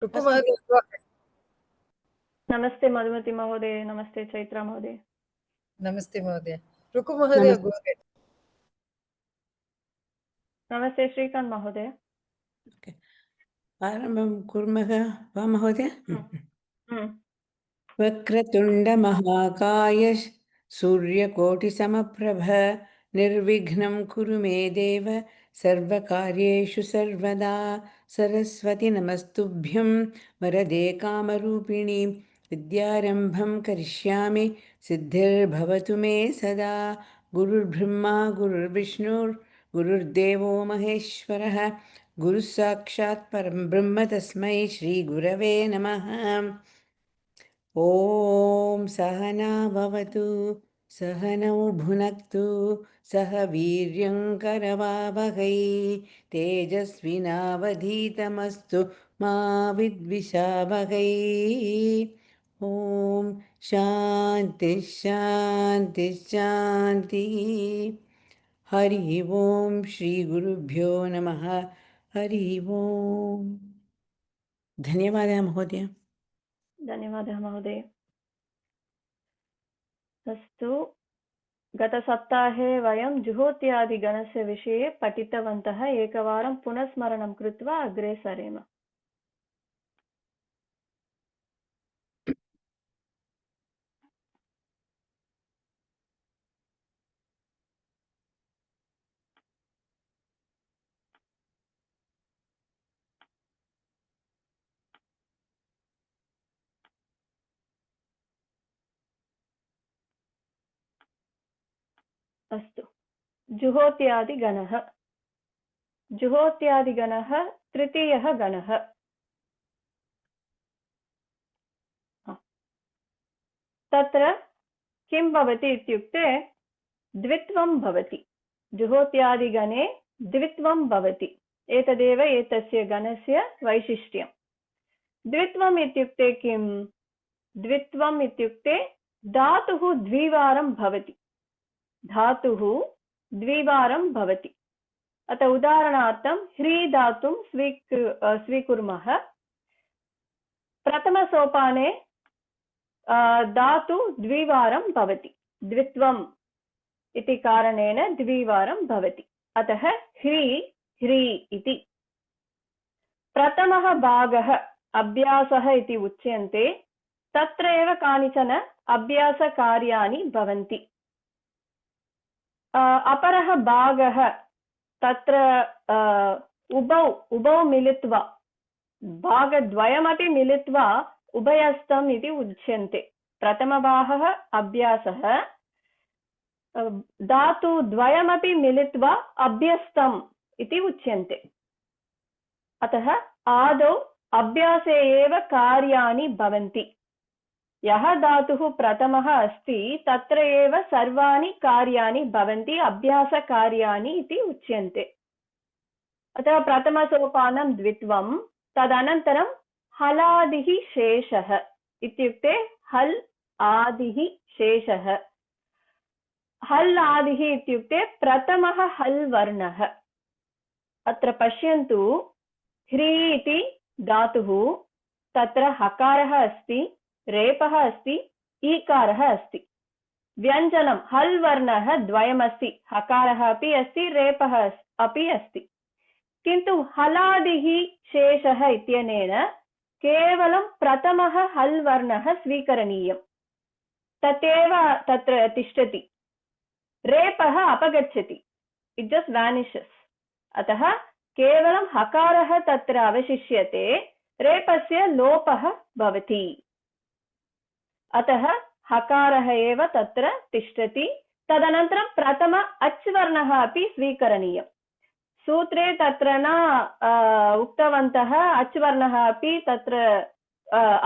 अस्तु। रुक्महोदय। नमस्ते मधुमती महोदय, नमस्ते चैत्रा महोदय। नमस्ते महोदय। रुक्महोदय नमस्ते। Go ahead. नमस्ते श्रीकांत महोदय। आरम्भं कुर्मः वा महोदय? हम्म। वक्रतुण्डमहाकाय सूर्यकोटिसमप्रभ निर्विघ्नं कुरु मे देव सर्वकार्येषु सर्वदा सरस्वति नमस्तुभ्यं वरदे कामरूपिणि विद्यारम्भं करिष्यामि सिद्धिर्भवतु मे सदा गुरुर्ब्रह्मा गुरुर्विष्णुर्गुरुर्देवो महेश्वरः गुरुः साक्षात् परं ब्रह्म तस्मै श्रीगुरवे नमः। ॐ सहना भवतु सहनौ भुनक्तु सह वीर्यं करवावहै तेजस्विनावधीतमस्तु मा विद्विषावहै। ॐ शान्ति शान्ति शान्तिः। हरिः ॐ श्रीगुरुभ्यो नमः। हरिः ॐ। धन्यवादः महोदय। धन्यवादः महोदय। अस्तु, गतसप्ताहे वयं जुहोत्यादिगणस्य विषये पठितवन्तः। एकवारं पुनस्मरणं कृत्वा अग्रे सरेम। अस्तु, जुहोत्यादिगणः। जुहोत्यादिगणः तृतीयः गणः। तत्र किं भवति इत्युक्ते द्वित्वं भवति। जुहोत्यादिगणे द्वित्वं भवति। एतदेव एतस्य गणस्य वैशिष्ट्यं। द्वित्वम् इत्युक्ते किं? द्वित्वम् इत्युक्ते धातुः द्विवारं भवति। धातुः द्विवारं भवति। अतः उदाहरणार्थं ह्री धातुं स्वीकुर्मः। प्रथमसोपाने धातु द्विवारं भवति। द्वित्वम् इति कारणेन द्विवारं भवति। अतः ह्री ह्री इति। प्रथमः भागः अभ्यासः इति उच्यन्ते। तत्र एव कानिचन अभ्यासकार्याणि भवन्ति। अपरः भागः तत्र उभौ मिलित्वा भागद्वयमपि मिलित्वा उभयस्थम् इति उच्यन्ते। प्रथमभागः अभ्यासः, धातुद्वयमपि मिलित्वा अभ्यस्तम् इति उच्यन्ते। अतः आदौ अभ्यासे एव कार्याणि भवन्ति। यः धातुः प्रथमः अस्ति तत्र एव सर्वाणि कार्याणि भवन्ति, अभ्यासकार्याणि इति उच्यन्ते। अतः प्रथमसोपानं द्वित्वं, तदनन्तरं हलादिः शेषः इत्युक्ते हल् आदिः शेषः। हल् आदिः इत्युक्ते प्रथमः हल् वर्णः। अत्र पश्यन्तु, ह्री इति धातुः, तत्र हकारः अस्ति, रेपः अस्ति, ईकारः अस्ति। व्यञ्जनं हल् वर्णः द्वयमस्ति, हकारः अपि अस्ति, रेपः अपि अस्ति। किन्तु हलादिः शेषः इत्यनेन केवलं प्रथमः हल् वर्णः स्वीकरणीयं। तदेव तत्र तिष्ठति। रेपः अपगच्छति, इट् जस्ट् वानिशस्। अतः केवलं हकारः तत्र अवशिष्यते, रेपस्य लोपः भवति। अतः हकारः एव तत्र तिष्ठति। तदनन्तरं प्रथम अच् वर्णः अपि स्वीकरणीयम्। सूत्रे तत्र न उक्तवन्तः अच् वर्णः अपि तत्र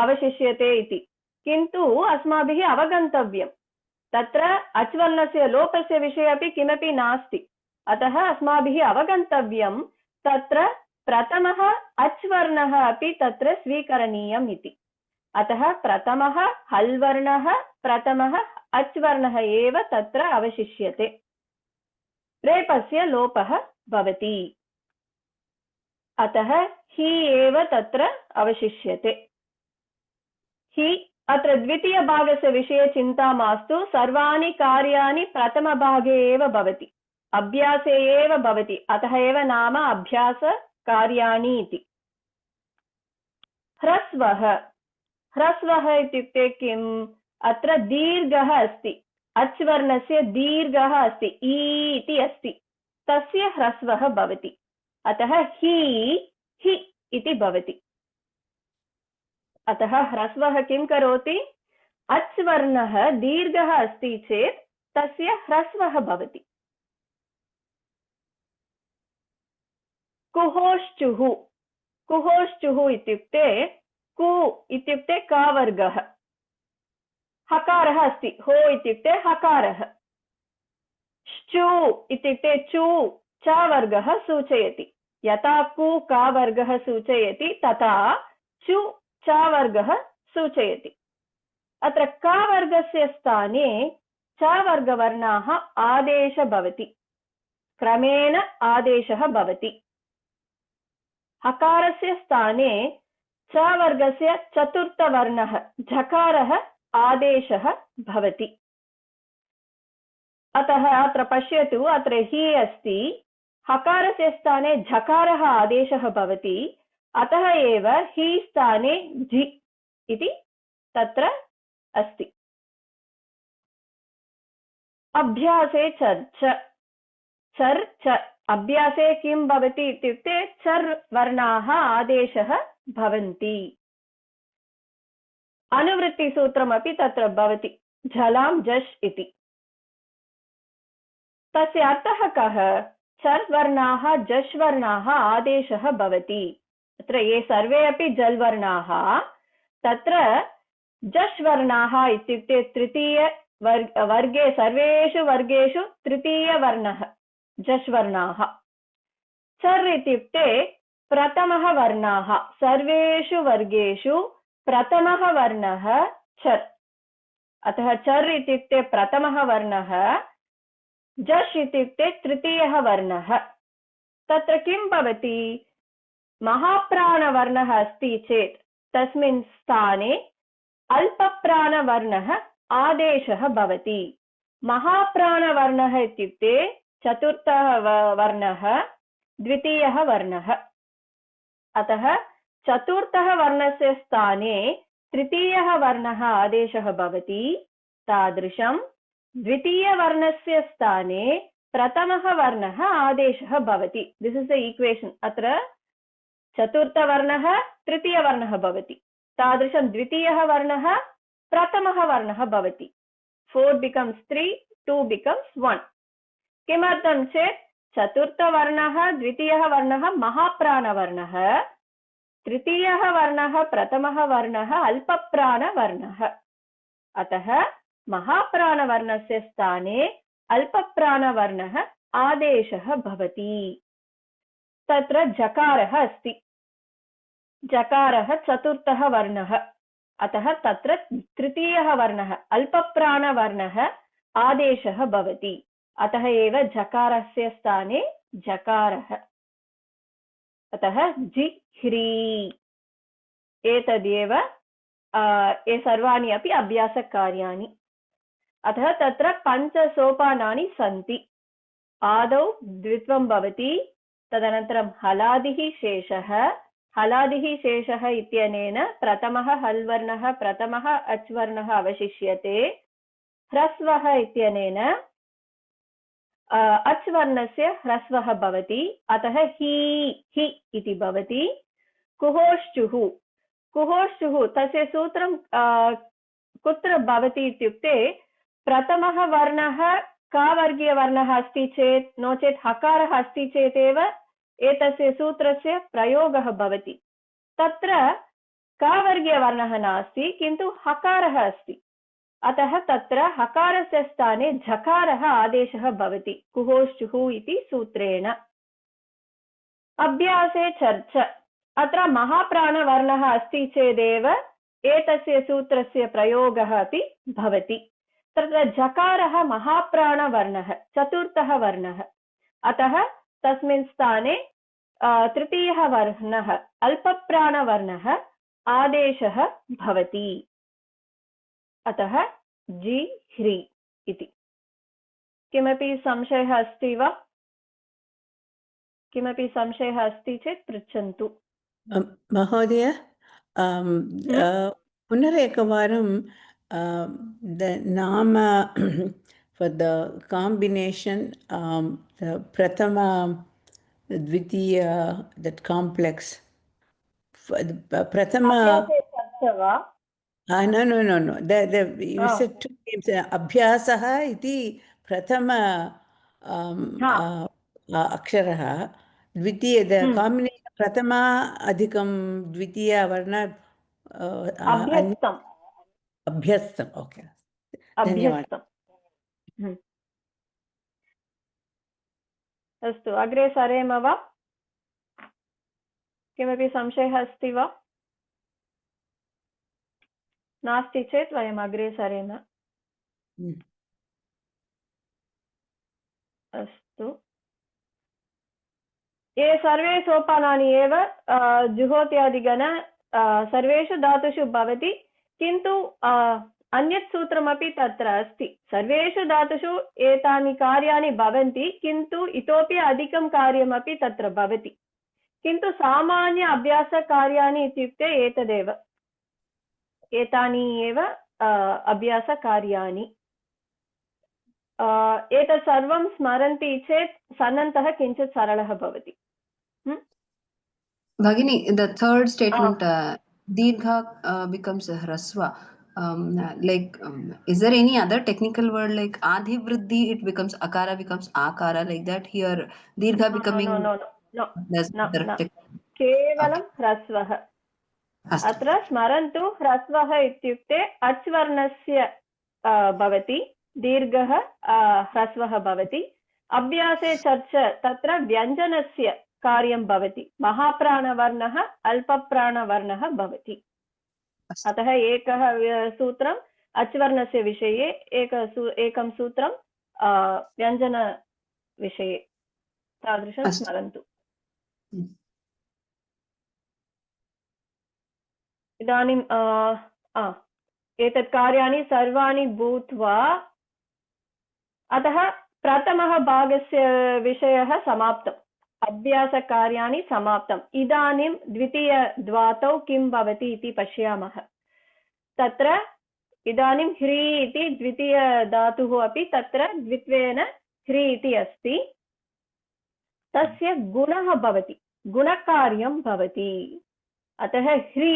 अवशिष्यते इति, किन्तु अस्माभिः अवगन्तव्यं तत्र अच् वर्णस्य लोपस्य विषये अपि किमपि नास्ति। अतः अस्माभिः अवगन्तव्यं तत्र प्रथमः अच् वर्णः अपि तत्र स्वीकरणीयम् इति। अतः प्रथमः हल् वर्णः, प्रथमः अच् वर्णः एव तत्र अवशिष्यते, रेपस्य लोपः भवति। अतः हि एव तत्र अवशिष्यते। हि अत्र द्वितीयभागस्य विषये चिन्ता मास्तु। सर्वाणि कार्याणि प्रथमभागे एव भवति, अभ्यासे एव भवति, अतः एव नाम अभ्यासकार्याणि इति। ह्रस्वः, ह्रस्वः इत्युक्ते किम्? अत्र दीर्घः अस्ति, अच् वर्णस्य दीर्घः अस्ति, ई इति अस्ति, तस्य ह्रस्वः भवति, अतः हि इति भवति। अतः ह्रस्वः किं करोति? अच् वर्णः दीर्घः अस्ति चेत् तस्य ह्रस्वः भवति। कुहोश्चुः, कुहोश्चुः इत्युक्ते कु इत्युक्ते कावर्गः, हकारः अस्ति, हो इत्युक्ते हकारः, श्चु इत्युक्ते चु च-वर्गः सूचयति, यथा कु का-वर्गः सूचयति तथा चु च-वर्गः सूचयति। अत्र का-वर्गस्य स्थाने च-वर्गवर्णाः आदेशः भवति, क्रमेण आदेशः भवति। हकारस्य स्थाने च-वर्गस्य चतुर्थवर्णः झकारः आदेशः भवति। अतः अत्र पश्यतु, अत्र हि अस्ति, हकारस्य स्थाने झकारः आदेशः भवति, अतः एव हि स्थाने झि इति तत्र अस्ति। अभ्यासे चर्च, चर्च, अभ्यासे किं भवति इत्युक्ते चर् वर्णाः आदेशः भवन्ति। अनुवृत्तिसूत्रमपि तत्र भवति, झलां झष् इति। तस्य अर्थः कः? चर् वर्णाः झष् वर्णाः आदेशः भवति। अत्र ये सर्वे अपि जल् वर्णाः, तत्र झष् वर्णाः इत्युक्ते तृतीय वर्गे, सर्वेषु वर्गेषु तृतीयवर्णः झष् वर्णाः। चर् इत्युक्ते प्रथमः वर्णाः, सर्वेषु वर्गेषु प्रथमः वर्णः चर्, अतः चर् इत्युक्ते प्रथमः वर्णः, झष् इत्युक्ते तृतीयः वर्णः। तत्र किं भवति? महाप्राणवर्णः अस्ति चेत् तस्मिन् स्थाने अल्पप्राणवर्णः आदेशः भवति। महाप्राणवर्णः इत्युक्ते चतुर्थः वर्णः, द्वितीयः वर्णः, अतः चतुर्थः वर्णस्य स्थाने तृतीयः वर्णः आदेशः भवति। तादृशं द्वितीयवर्णस्य स्थाने प्रथमः वर्णः आदेशः भवति। This is the equation. अत्र चतुर्थवर्णः तृतीयवर्णः भवति, तादृशं द्वितीयः वर्णः प्रथमः वर्णः भवति। 4 becomes 3, 2 becomes 1। किमर्थं चेत् चतुर्थवर्णः द्वितीयः वर्णः महाप्राणवर्णः, तृतीयः वर्णः प्रथमः वर्णः अल्पप्राणवर्णः, अतः महाप्राणवर्णस्य स्थाने अल्पप्राणवर्णः आदेशः भवति। तत्र जकारः अस्ति, जकारः चतुर्थः वर्णः, अतः तत्र तृतीयः वर्णः अल्पप्राणवर्णः आदेशः भवति, अतः एव जकारस्य स्थाने जकारः, अतः जिह्री। एतदेव ये सर्वाणि अपि अभ्यासकार्याणि। अतः तत्र 5 सोपानानि सन्ति। आदौ द्वित्वं भवति, तदनन्तरं हलादिः शेषः, हलादिः शेषः इत्यनेन प्रथमः हल् वर्णः, प्रथमः अच् वर्णः अवशिष्यते। ह्रस्वः इत्यनेन अच् वर्णस्य ह्रस्वः भवति, अतः हि इति भवति। कुहोश्चुः, कुहोश्चुः तस्य सूत्रं कुत्र भवति इत्युक्ते प्रथमः वर्णः का-वर्गीयवर्णः अस्ति चेत्, नो चेत् हकारः अस्ति चेतेव एतस्य सूत्रस्य प्रयोगः भवति। तत्र का-वर्गीयवर्णः नास्ति, किन्तु हकारः अस्ति, अतः तत्र हकारस्य स्थाने झकारः आदेशः भवति कुहोश्चुः इति सूत्रेण। अभ्यासे चर्च, अत्र महाप्राणवर्णः अस्ति चेदेव एतस्य सूत्रस्य प्रयोगः अपि भवति। तत्र झकारः महाप्राणवर्णः, चतुर्थः वर्णः, अतः तस्मिन् स्थाने तृतीयः वर्णः अल्पप्राणवर्णः आदेशः भवति। अतः जि ह्रि इति। किमपि संशयः अस्ति वा? किमपि संशयः अस्ति चेत् पृच्छन्तु। महोदय पुनरेकवारं the नाम for the combination the prathama dvitiya that complex prathama अभ्यासे चर्चा वा? no you said two names abhyasah iti prathama अक्षरः द्वितीय combination प्रथमा अधिकं द्वितीय वर्ण अभ्यस्तम्। अभ्यस्तम् ओके धन्यवादः। अस्तु अग्रे सरेम वा? किमपि संशयः अस्ति वा? नास्ति चेत् वयम् अग्रे सरेम। अस्तु ये सर्वे सोपानानि एव जुहोत्यादिगण सर्वेषु धातुषु भवति, किन्तु अन्यत् सूत्रमपि तत्र अस्ति। सर्वेषु धातुषु एतानि कार्याणि भवन्ति, किन्तु इतोपि अधिकं कार्यमपि तत्र भवति। किन्तु सामान्य अभ्यासकार्याणि इत्युक्ते एतदेव, एतानि एव अभ्यासकार्याणि। एतत् सर्वं स्मरन्ति चेत् सन्नन्तः किञ्चित् सरलः भवति। Bhagini, the third statement, Dirgha becomes Hrasva. Is there any other technical word like Adhivriddhi, it becomes Akara, becomes Akara, like that? Here, Dirgha becoming... No. केवलं ह्रस्वः। अत्र स्मरन्तु, ह्रस्वः इत्युक्ते अच् वर्णस्य भवति, दीर्घः ह्रस्वः भवति। अभ्यासे चर्च तत्र व्यञ्जनस्य कार्यं भवति, महाप्राणवर्णः अल्पप्राणवर्णः भवति। अतः एकः सूत्रम् अच् वर्णस्य विषये, एकं सूत्रं व्यञ्जनविषये, तादृशं स्मरन्तु। इदानीं एतत् कार्याणि सर्वाणि भूत्वा, अतः प्रथमः भागस्य विषयः समाप्तम्, अभ्यासकार्याणि समाप्तम्। इदानीं द्वितीयद्वातौ किं भवति इति पश्यामः। तत्र इदानीं ह्री इति द्वितीयधातुः अपि तत्र द्वित्वेन ह्री इति अस्ति। तस्य गुणः भवति, गुणकार्यं भवति। अतः ह्री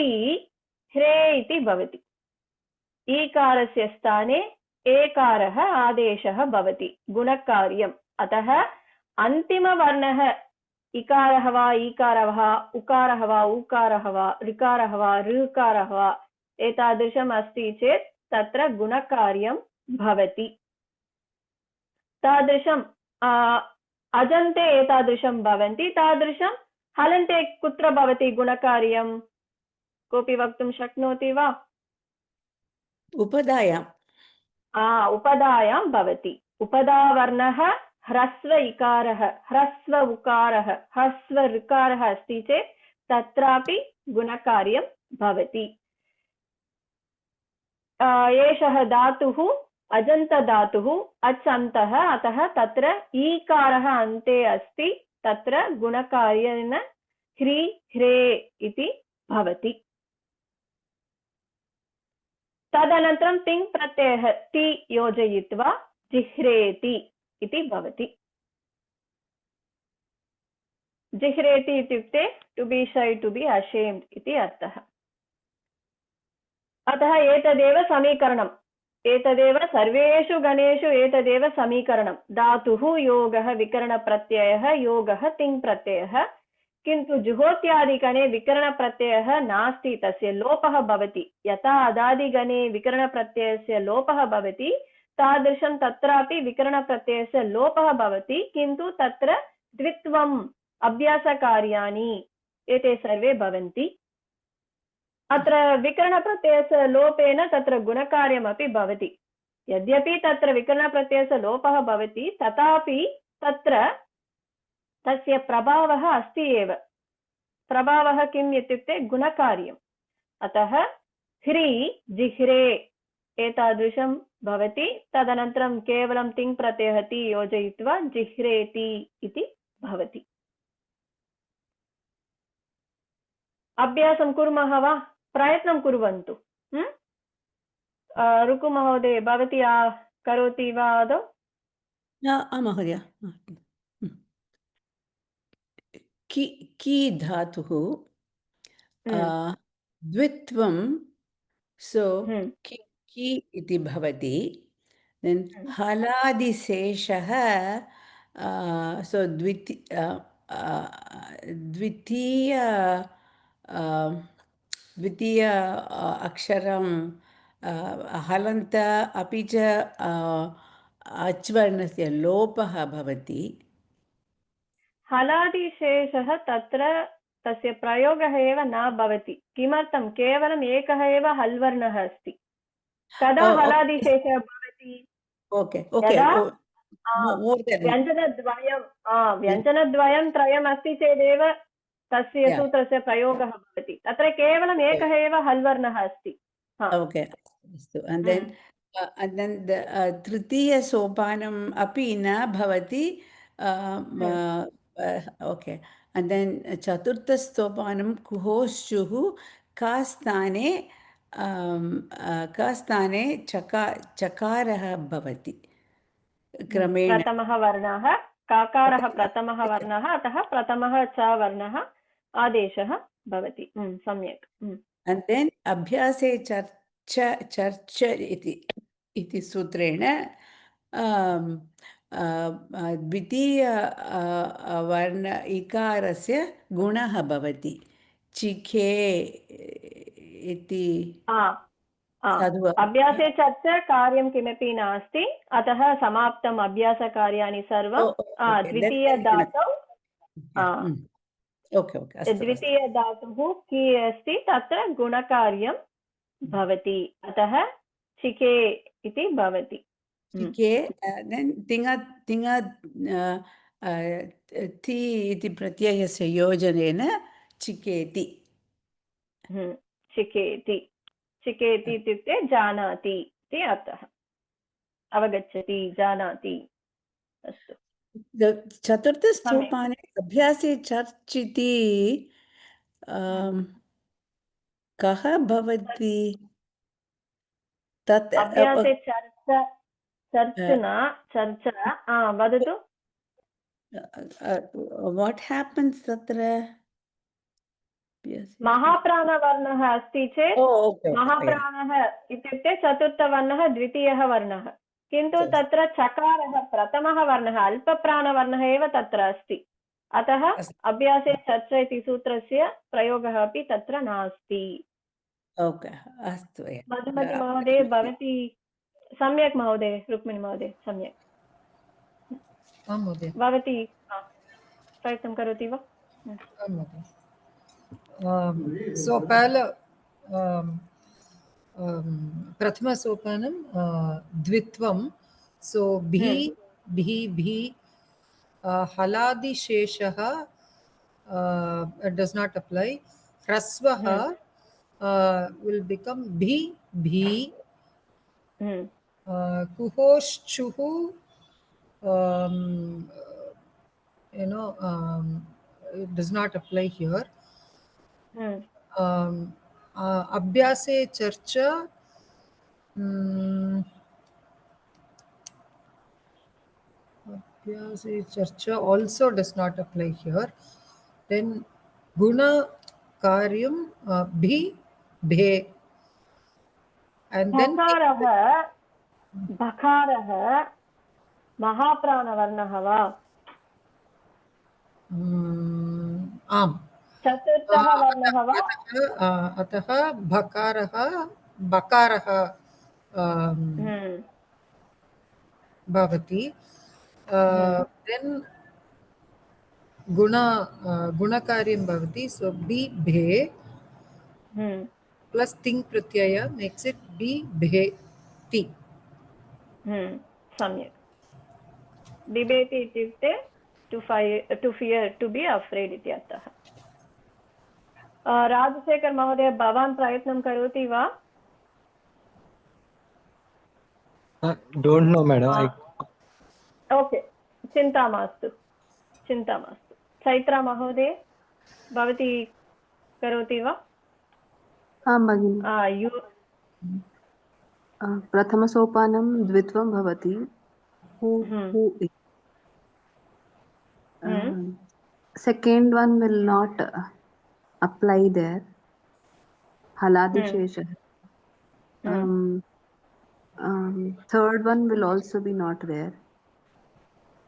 ह्रे इति भवति। ईकारस्य स्थाने एकारः आदेशः भवति, गुणकार्यम्। अतः अन्तिमवर्णः इकारः वा ईकारः वा उकारः वा ऊकारः वा ऋकारः वा ऋकारः वा एतादृशम् अस्ति चेत् तत्र गुणकार्यं भवति। तादृशम् अजन्ते एतादृशं भवन्ति, तादृशं हलन्ते कुत्र भवति गुणकार्यं? कोऽपि वक्तुं शक्नोति वा? उपधायाम्। उपधायां भवति। उपधावर्णः ह्रस्व इकारः, ह्रस्व उकारः, ह्रस्व ऋकारः अस्ति चेत् तत्रापि गुणकार्यं भवति। एषः धातुः अजन्तधातुः, अच् अन्तः, अतः तत्र ईकारः अन्ते अस्ति, तत्र गुणकार्येण ह्री ह्रे इति भवति। तदनन्तरं तिङ् प्रत्ययः ति योजयित्वा जिह्रेति इति भवति। जिह्रेति इत्युक्ते to be shy, to be ashamed इति अर्थः। अतः एतदेव समीकरणम्, एतदेव सर्वेषु गणेषु एतदेव समीकरणं। धातुः योगः विकरणप्रत्ययः, योगः तिङ् प्रत्ययः। किन्तु जुहोत्यादिगणे विकरणप्रत्ययः नास्ति, तस्य लोपः भवति। यथा अदादिगणे विकरणप्रत्ययस्य लोपः भवति, तादृशं तत्रापि विकरणप्रत्ययस्य लोपः भवति, किन्तु तत्र द्वित्वम् अभ्यासकार्याणि एते सर्वे भवन्ति। अत्र विकरणप्रत्ययस्य लोपेन तत्र गुणकार्यमपि भवति। यद्यपि तत्र विकरणप्रत्ययस्य लोपः भवति, तथापि तत्र तस्य प्रभावः अस्ति एव। प्रभावः किम् इत्युक्ते गुणकार्यम्। अतः ह्री जिह्रे एतादृशं भवति। तदनन्तरं केवलं तिङ् प्रत्ययः ति योजयित्वा जिह्रेति इति भवति। अभ्यासं कुर्मः वा? प्रयत्नं कुर्वन्तु। रुकुमहोदय, भवती करोति वा आदौ? महोदय। की धातुः द्वित्वं सो की इति भवति। देन् हलादिशेषः सो द्वितीय अक्षरं हलन्त अपि च अच्वर्णस्य लोपः भवति। हलादिशेषः तत्र तस्य प्रयोगः एव न भवति। किमर्थं? केवलम् एकः एव हल्वर्णः अस्ति। कदा हलादिशेषः भवति? यदा व्यञ्जनद्वयं त्रयम् अस्ति चेदेव तस्य सूत्रस्य प्रयोगः भवति। तत्र केवलम् एकः एव हल्वर्णः अस्ति। तृतीयसोपानम् अपि न भवति। ओके, and then चतुर्थसोपानं कुहोश्चुः का स्थाने चकारः भवति क्रमेण। प्रथमः वर्णः काकारः, प्रथमः वर्णः, अतः प्रथमः च वर्णः आदेशः भवति। सम्यक्। and then अभ्यासे चर्च इति सूत्रेण द्वितीय वर्ण इकारस्य गुणः भवति। चिखे इति अभ्यासे चर्च कार्यं किमपि नास्ति, अतः समाप्तम् अभ्यासकार्याणि सर्वं। द्वितीयधातौ द्वितीयधातुः की अस्ति, तत्र गुणकार्यं भवति, अतः चिके इति भवति। चिके ति इति प्रत्ययस्य योजनेन चिकेति। चिकेति चिकेति इत्युक्ते जानाति इति अर्थः। अवगच्छति, जानाति। अस्तु। चतुर्थसोपाने अभ्यासे चर्च इति कः भवति? तत् अभ्यासे चर्चना चर्चा। वदतु। वाट् हेपन्स् तत्र? महाप्राणवर्णः अस्ति चेत् महाप्राणः इत्युक्ते चतुर्थवर्णः द्वितीयः वर्णः, किन्तु तत्र चकारः प्रथमः वर्णः अल्पप्राणवर्णः एव तत्र अस्ति। अतः अभ्यासे चर्च इति सूत्रस्य प्रयोगः अपि तत्र नास्ति। अस्तु मधुमति महोदय, भवती सम्यक् महोदय, रुक्मिणी महोदय सम्यक्। भवती प्रयत्नं करोति वा? So पहला प्रथम सोपानं द्वित्वं। So भी हलादिशेषः does not apply. ह्रस्वः will become भी। कुहोश्चुः it does not apply here. अभ्यासे चर्चा अभ्यासे चर्चा also does not apply here. Then guna karyam bhi bhe, and then बकारः महाप्राणवर्णः वा? आम्, चतुर्थः वर्णः वा? अतः बकारः भवति। then गुणकार्यं भवति। so बि भे plus तिङ् प्रत्यय makes it बि भे ति। सम्यक्। बिभेति इत्युक्ते to fear, to be afraid इति अर्थः. राजशेखर महोदय, भवान् प्रयत्नं करोति वा? Don't know, madam. ओके, चिन्ता मास्तु. चैत्रा महोदय, भवती करोति वा? आं भगिनि. प्रथमसोपानं द्वित्वं भवति. Second one will not apply there. Haladisheshah. Third one will also be not there.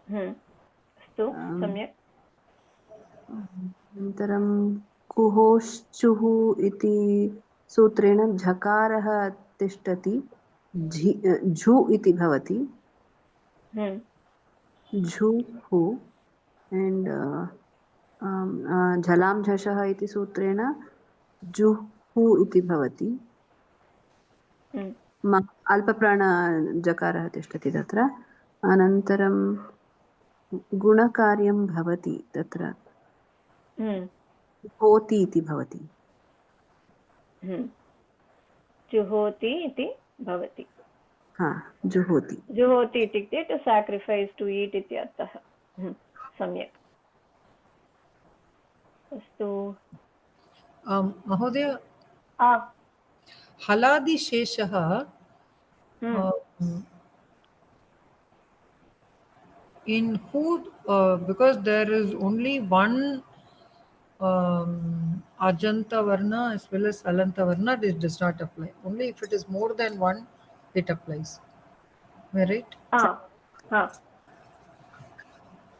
अस्तु, सम्यक्. अनन्तरं कुहोश्चुः इति सूत्रेण झकारः तिष्ठति, झु इति भवति. झुः and झलां झषः इति सूत्रेण जुहु इति भवति. अल्पप्राणजकारः तिष्ठति तत्र. अनन्तरं गुणकार्यं भवति तत्र, होति इति भवति. जुहोति इति भवति. जुहोति. जुहोति इत्युक्ते टु साक्रिफैस्, टु ईट् इति अर्थः. सम्यक्. अस्तु महोदय, हलादिशेषः in who, because there is only one Ajanta Varna as well as Alanta Varna, this does not apply. Only if it is more than one, it applies. Am I right?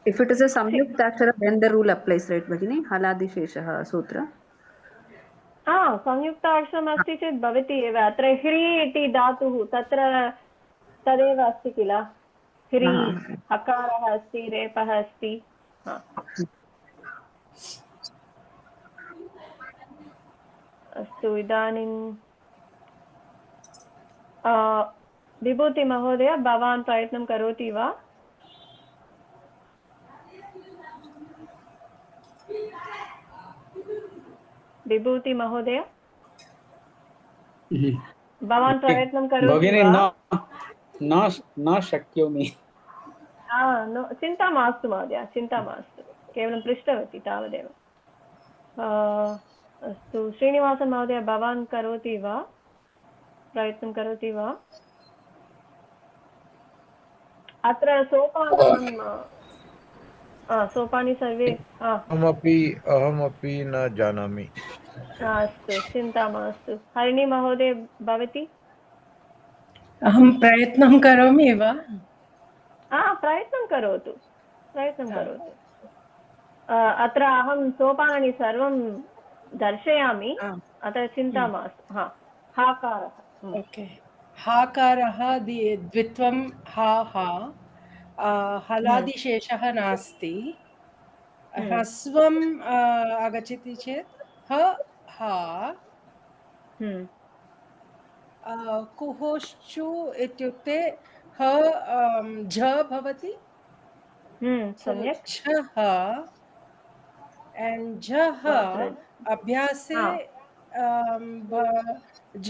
If it is a samyuktakshara, then the rule applies, right, Bhagini? Haladisheshah sutra. संयुक्ताक्षरम् अस्ति चेत् भवति एव. अत्र ह्री इति धातुः तत्र तदेव अस्ति किल. ह्री, हकारः अस्ति, रेपः अस्ति. अस्तु, इदानीं विभूति महोदय, भवान् प्रयत्नं करोति वा? विभूति महोदय, भवान् प्रयत्नं करोति वा? न शक्नोमि. चिन्ता मास्तु महोदय, चिन्ता मास्तु, केवलं पृष्टवती तावदेव. अस्तु, श्रीनिवासन महोदय, भवान् करोति वा? प्रयत्नं करोति वा? अत्र सोपानि सर्वे. अहमपि न जानामि. अस्तु, चिन्ता मास्तु. हरिणी महोदय, भवती? अहं प्रयत्नं करोमि वा? प्रयत्नं करोतु. अत्र अहं सोपानानि सर्वं दर्शयामि, अतः चिन्ता मास्तु. हाकारः. ओके, हाकारः द्वित्वं हलादिशेषः नास्ति. ह्रस्वम् आगच्छति चेत् कुहोश्चु इत्युक्ते झ भवति. सम्यक्. झः अभ्यासे झ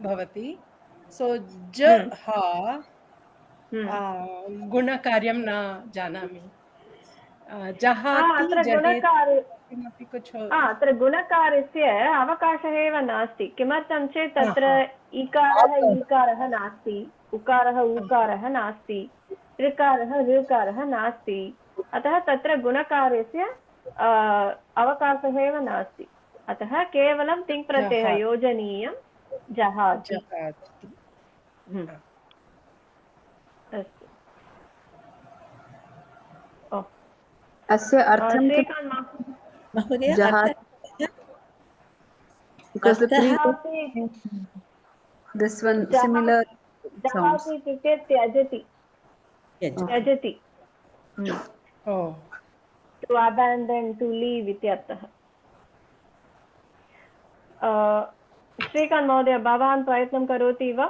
भवति. सो झः गुणकार्यं न जानामि. अत्र गुणकार्यस्य अवकाशः एव नास्ति. किमर्थं चेत् तत्र इकारः ईकारः नास्ति, उकारः ऊकारः नास्ति, ऋकारः ऋकारः नास्ति. अतः तत्र गुणकार्यस्य अवकाशः एव नास्ति. अतः केवलं तिङ् प्रत्ययः योजनीयं, जहाति. अस्तु. अस्य अर्थं महोदय, because this one similar sounds. जहाति इत्युक्ते त्यजति. To abandon, to leave इत्यर्थः. श्रीकान्त् महोदय, भवान् प्रयत्नं करोति वा?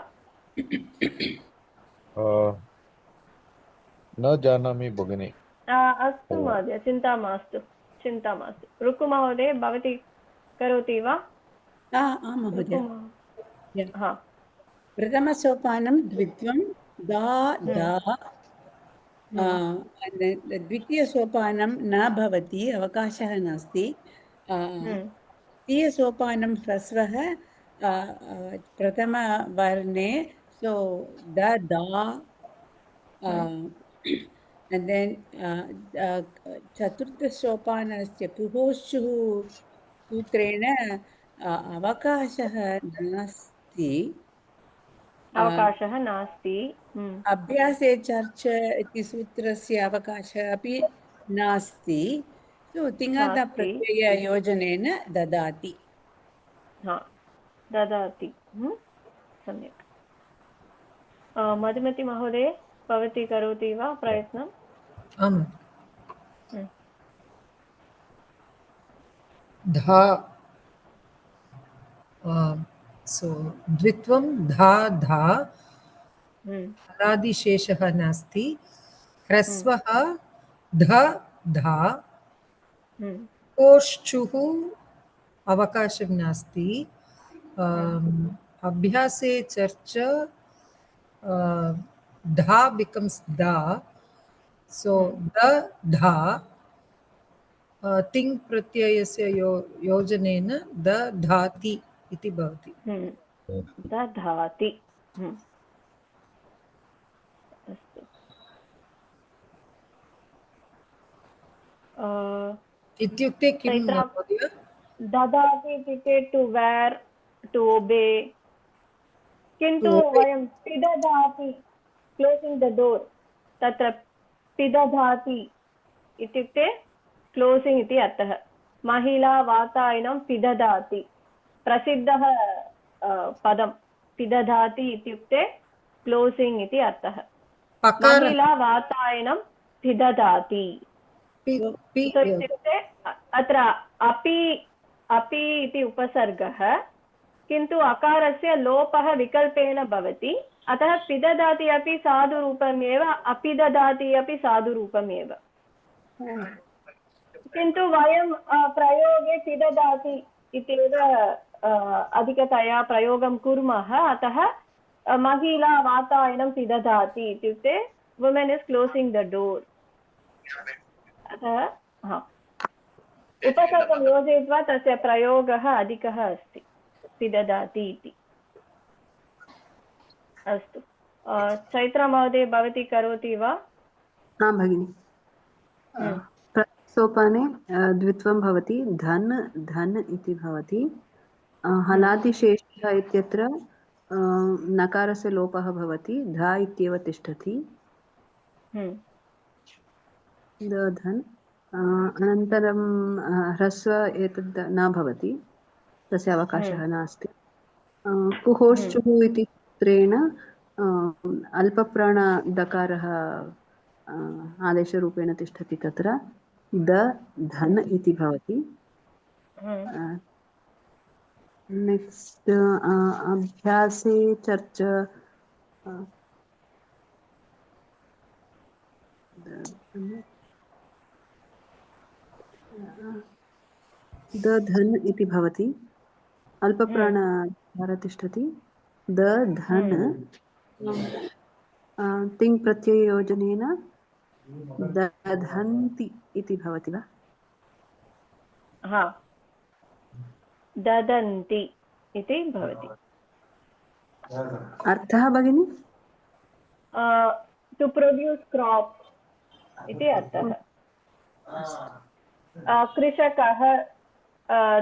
न जानामि भगिनि। अस्तु महोदय, चिन्ता मास्तु। रुक्कु महोदय, भवती करोति वा? महोदय। हा। प्रथमसोपानं द्वित्वं दा दा द्वितीयसोपानं न भवति, अवकाशः नास्ति। तृतीयसोपानं ह्रस्वः प्रथमवर्णे, सो द दा and then चतुर्थसोपानस्य कुहोश्चुः सूत्रेण अवकाशः नास्ति। अवकाशः नास्ति। अभ्यासे चर्च इति सूत्रस्य अवकाशः अपि नास्ति। सो तिङादप्रत्यययोजनेन ददाति। ददाति। सम्यक्। मधुमती महोदय, भवती करोति वा प्रयत्नम्? आम्। धा सो द्वित्वं धा धा हलादिशेषः नास्ति। ह्रस्वः ध धा कोश्चुः अवकाशं नास्ति। अभ्यासे चर्च धा becomes da, so the dha तिङ् प्रत्ययस्य योजनेन दधाति इति भवति। दधाति। अस्तु। इत्युक्ते किं महोदय? ददाति इत्युक्ते टु वेर्, टु ओबे। किन्तु वयं पिदधाति, क्लोसिङ्ग् द डोर्, तत्र पिदधाति इत्युक्ते क्लोसिङ्ग् इति अर्थः। महिला वातायनं पिदधाति, प्रसिद्धः पदं। पिदधाति इत्युक्ते क्लोसिङ्ग् इति अर्थः। महिला वातायनं पिदधाति इत्युक्ते अत्र अपि इति उपसर्गः, किन्तु अकारस्य लोपः विकल्पेन भवति, अतः पिदधाति अपि साधुरूपमेव, अपिदधाति अपि साधुरूपमेव। किन्तु वयं प्रयोगे पिदधाति इत्येव अधिकतया प्रयोगं कुर्मः, अतः महिला वातायनं पिदधाति इत्युक्ते women is closing the door. अतः उपसर्गं योजयित्वा तस्य प्रयोगः अधिकः अस्ति, पिदधाति इति। अस्तु, चैत्रा महोदय, भवती करोति वा? आं भगिनि। सोपाने द्वित्वं भवति, धन् इति भवति। हलादिशेषः इत्यत्र नकारस्य लोपः भवति, धा इत्येव तिष्ठति। धन्। अनन्तरं ह्रस्व एतद् न भवति, तस्य अवकाशः नास्ति। कुहोश्चुः इति सूत्रेण अल्पप्राणदकारः आदेशरूपेण तिष्ठति, तत्र धन् इति भवति। नेक्स्ट् अभ्यासे चर्च धन् इति भवति, अल्पप्राणद्वारा तिष्ठति। धन् तिङ् प्रत्यययोजनेन दधन्ति इति भवति वा? हा, ददन्ति इति भवति। अर्थः भगिनि? टु प्रोड्यूस् क्राप् इति अर्थः। कृषकः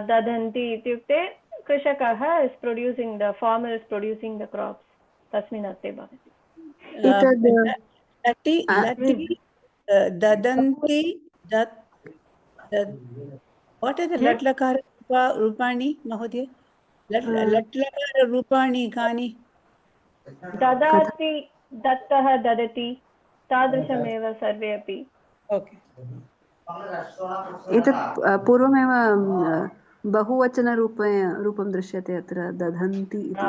ददन्ति इत्युक्ते कृषकः is producing the farmer is producing the crops, तस्मिन् अर्थे भवति। ददन्ति, वाट् आर् द लट्लकार रूपाणि महोदय? लट्लकार रूपाणि कानि? ददाति, दत्तः, ददति, तादृशमेव सर्वे अपि। ओके। एतत् पूर्वमेव बहुवचनरूपं दृश्यते अत्र, दधन्ति इति।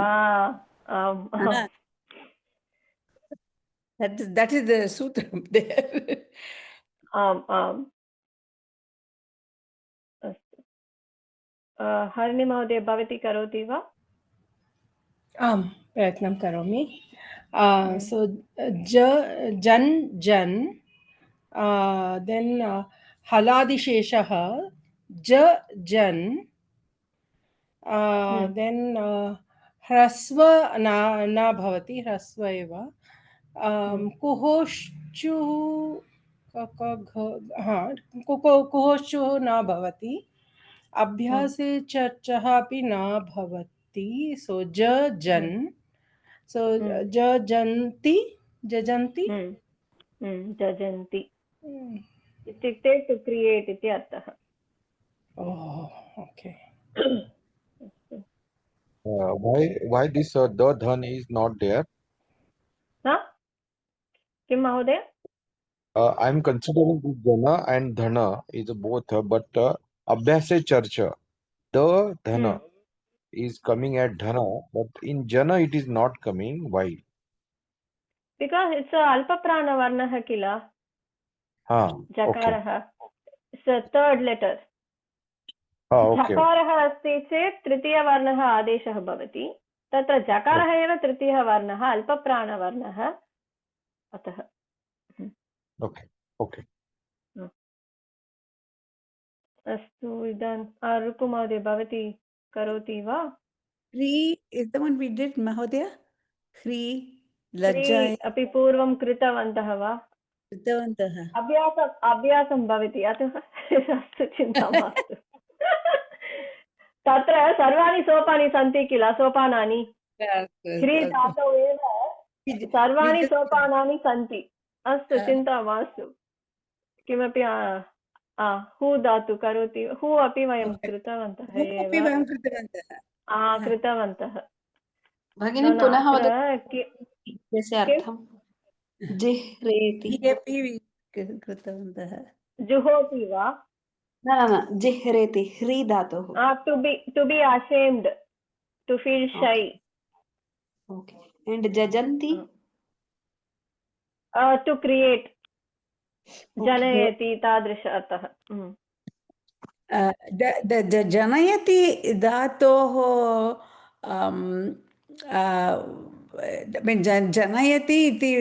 That is the sutram there. आम् आम् अस्तु हरिणि महोदय भवती करोति वा आम् प्रयत्नं करोमि सो जन् जन् देन् हलादिशेषः जन् देन् ह्रस्व न भवति ह्रस्व एव कुहोश्चुः कुहोश्चुः न भवति अभ्यासे चर्चः अपि न भवति सो जन् सो जजन्ति जजन्ति जजन्ति इत्युक्ते टु क्रियेट् इति अर्थः okay why this the dhan is not there? किं महोदय I'm considering this jana and dhana is both, but abhyase charcha, the dhana is coming at dhana, but in jana it is not coming. Why? because it's अल्पप्राणवर्णः किल जकारः third letter Okay. झकारः अस्ति चेत् तृतीयवर्णः आदेशः भवति तत्र जकारः एव तृतीयः वर्णः अल्पप्राणवर्णः अतः Okay. अस्तु इदानीं रुकु महोदय भवती करोति वा Hree is the one we did, Mahodaya. Hree, Lajjai, अपि पूर्वं कृतवन्तः वा कृतवन्तः. अभ्यासं भवति अतः अस्तु चिन्ता मास्तु तत्र सर्वाणि सोपानि सन्ति किल सोपानानि ह्री धातौ एव सर्वाणि सोपानानि सन्ति अस्तु चिन्ता मास्तु किमपि हू धातु करोति हू अपि वयं कृतवन्तः एव कृतवन्तः भगिनी पुनः वदतु अर्थं जिह्रेति कृतवन्तः. जुहोति वा न जिह्रेति ह्री धातुः to be ashamed to feel shy okay and jajanti to create janayati तादृश अर्थः जनयति धातोः जनयति इति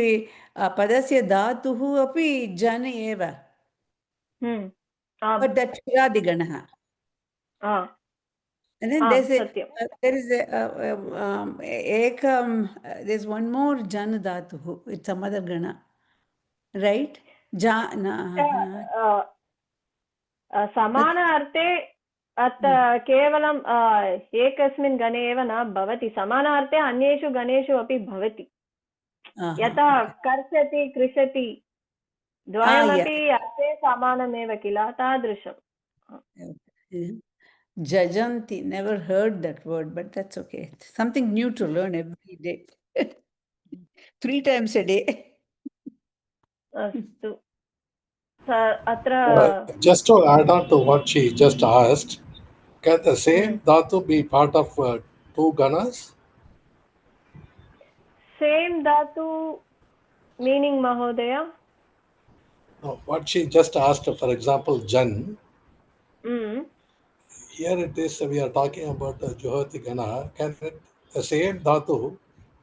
पदस्य धातुः अपि जन एव क्षुरादिगणः and then there is one more jana dhatu, it's some other gana, right? समान अर्थे केवलं एकस्मिन् गणे एव न भवति समानार्थे अन्येषु गणेषु अपि भवति यथा कर्षति कृषति द्वयमपि अर्थे समानमेव किल तादृशम् Jajanti, never heard that word, but that's okay. It's something new to learn every day. 3 times a day. अस्तु just to add on to what she just asked, can the same dhatu be part of 2 ganas? Same dhatu meaning Mahodaya? No, what she just asked, for example, Jan. Here it is, we are talking about the Juhoti Gana. Can it, the same dhatu,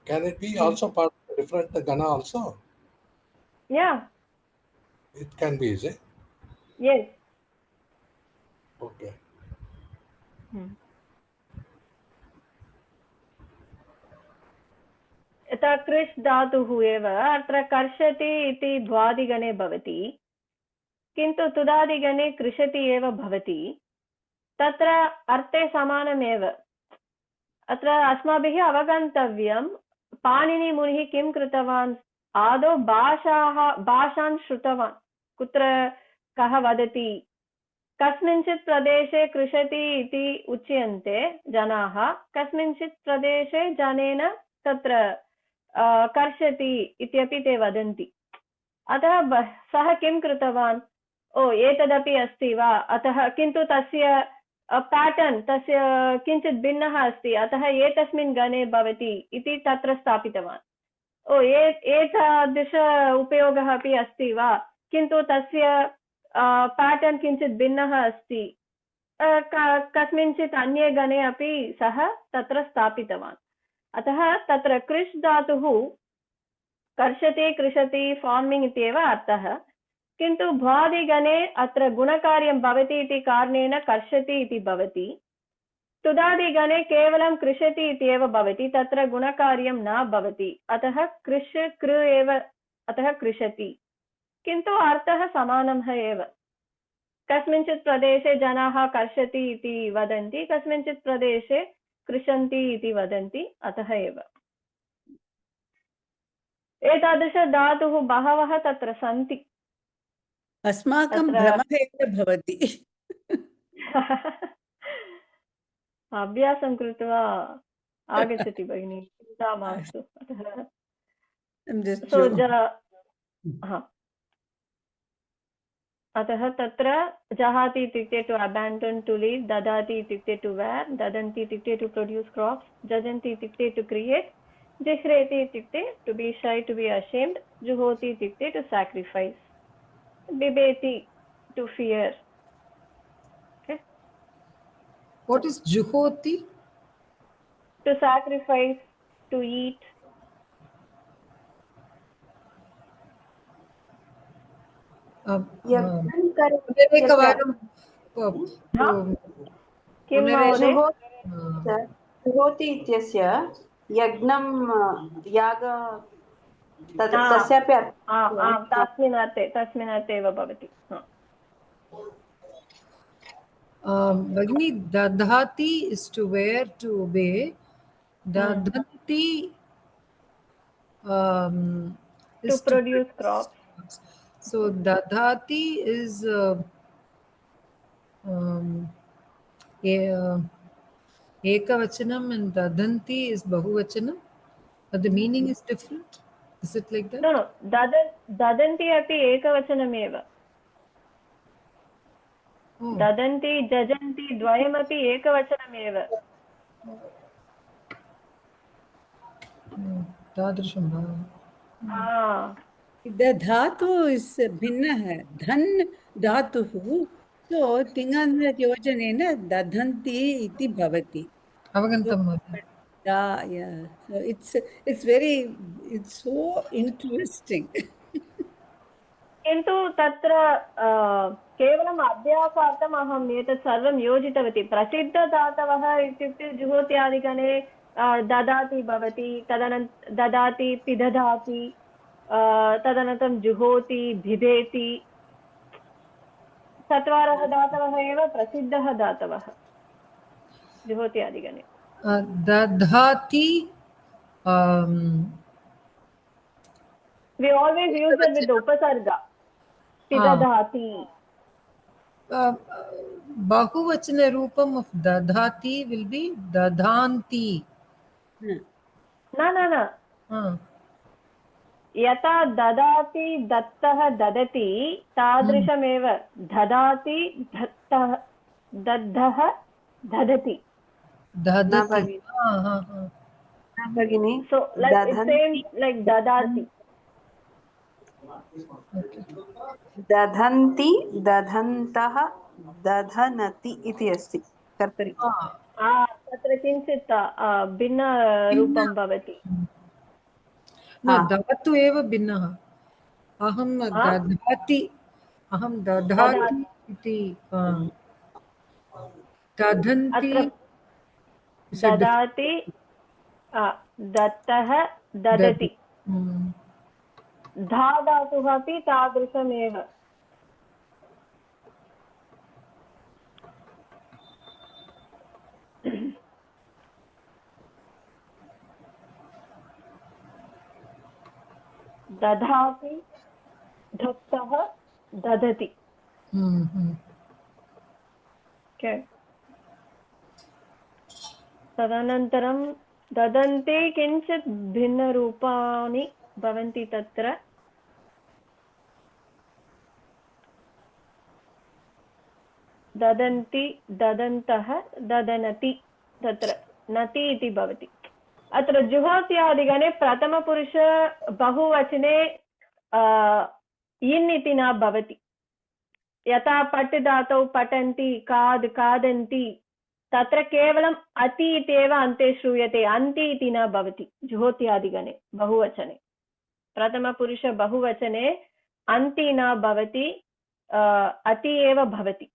can it be also part of a different Gana also? Yeah. It can be, is it? Yes. Okay. यथा कृष् धातुः एव अत्र कर्षति इति भ्वादिगणे भवति किन्तु तुदादिगणे कृषति एव भवति तत्र अर्थे समानमेव अत्र अस्माभिः अवगन्तव्यं पाणिनिमुनिः किं कृतवान् आदौ भाषान् श्रुतवान् कुत्र कः वदति कस्मिंश्चित् प्रदेशे कृषति इति उच्यन्ते जनाः कस्मिंश्चित् प्रदेशे जनेन तत्र कर्षति इत्यपि ते वदन्ति अतः सः किं कृतवान् ओ एतदपि अस्ति वा अतः किन्तु तस्य पैटर्न तस्य किञ्चित् भिन्नः अस्ति अतः एतस्मिन् गणे भवति इति तत्र स्थापितवान् ओ एतादृश उपयोगः अपि अस्ति वा, किन्तु तस्य पैटर्न किञ्चित् भिन्नः अस्ति, कस्मिंश्चित् अन्ये गणे अपि सः तत्र स्थापितवान्। अतः तत्र कृष् धातुः कर्षति कृषति फार्मिङ्ग् इत्येव अर्थः, किन्तु भ्वादिगणे अत्र गुणकार्यं भवति इति कारणेन कर्षति इति भवति। तुदादिगणे केवलं कृषति इत्येव भवति, तत्र गुणकार्यं न भवति, अतः कृष् कृ एव, अतः कृषति, किन्तु अर्थः समानः एव। कस्मिंश्चित् प्रदेशे जनाः कर्षति इति वदन्ति, कस्मिंश्चित् प्रदेशे कृषन्ति इति वदन्ति, अतः एव एतादृश धातुः बहवः तत्र सन्ति। अस्माकं भ्रमः एव भवति। अभ्यासं कृत्वा आगच्छति भगिनी, चिन्ता मास्तु। अतः तत्र जहाति इत्युक्ते टु अबाण्डन्, टु लीव्, ददाति इत्युक्ते टु वेर्, ददन्ति इत्युक्ते टु प्रोड्यूस् क्राप्स्, जजन्ति इत्युक्ते टु क्रियेट्, जिह्रेति इत्युक्ते to be shy, to be ashamed, जुहोति इत्युक्ते टु साक्रिफैस्, बिबेति to fear. What is juhoti? To sacrifice, to eat. एकवारं किं महोदय? जुहोति इत्यस्य यज्ञं याग तस्यापि तस्मिन् अर्थे एव भवति। Bhagini, dadhati is to wear, to obey. Dadanti to produce crops. So dadhati is ekavachanam and dadanti is bahuvachanam, but the meaning is different. Is it like that? No, dadanti api ekavachanam. ददन्ति जजन्ति द्वयमपि एकवचनमेव। तादृशं वा? धातु is भिन्नः, धन् धातुः, सो तिङन्तयोजनेन दधन्ति इति भवति। अवगन्तं महोदय। So it's so interesting. किन्तु तत्र केवलम् अभ्यासार्थम् अहम् एतत् सर्वं योजितवती। प्रसिद्धधातवः इत्युक्ते जुहोत्यादिगणे ददाति भवति, ददाति पिदधाति, तदनन्तरं जुहोति भिदेति, चत्वारः धातवः एव प्रसिद्धः धातवः जुहोत्यादिगणे। दधाति we always use it with upasarga. Pidadhati. Bahuvachana roopam of dadhati will be dadhanti. No. Yata dadati dattah dadati tadrishamev dadati dattah daddhah dadati. Dadati. So like it's same like dadati. दधन्ति दधन्तः दधनति इति अस्ति कर्तरि। तत्र किञ्चित् भिन्नरूपं भवति। धातु एव भिन्नः। अहं दधाति इति दधन्ति ददाति दत्तः ददति। धा धातुः अपि तादृशमेव। दधाति धत्तः ददति। तदनन्तरं ददन्ति किञ्चित् भिन्नरूपाणि भवन्ति तत्र। ददन्ति ददन्तः ददनति, तत्र नति इति भवति। अत्र जुहोत्यादिगणे प्रथमपुरुष बहुवचने इन् इति न भवति। यथा पट् धातौ पठन्ति, खाद् खादन्ति, तत्र केवलम् अति इत्येव अन्ते श्रूयते, अन्ति इति न भवति जुहोत्यादिगणे बहुवचने। प्रथमपुरुष बहुवचने अन्ति न भवति, अति एव भवति,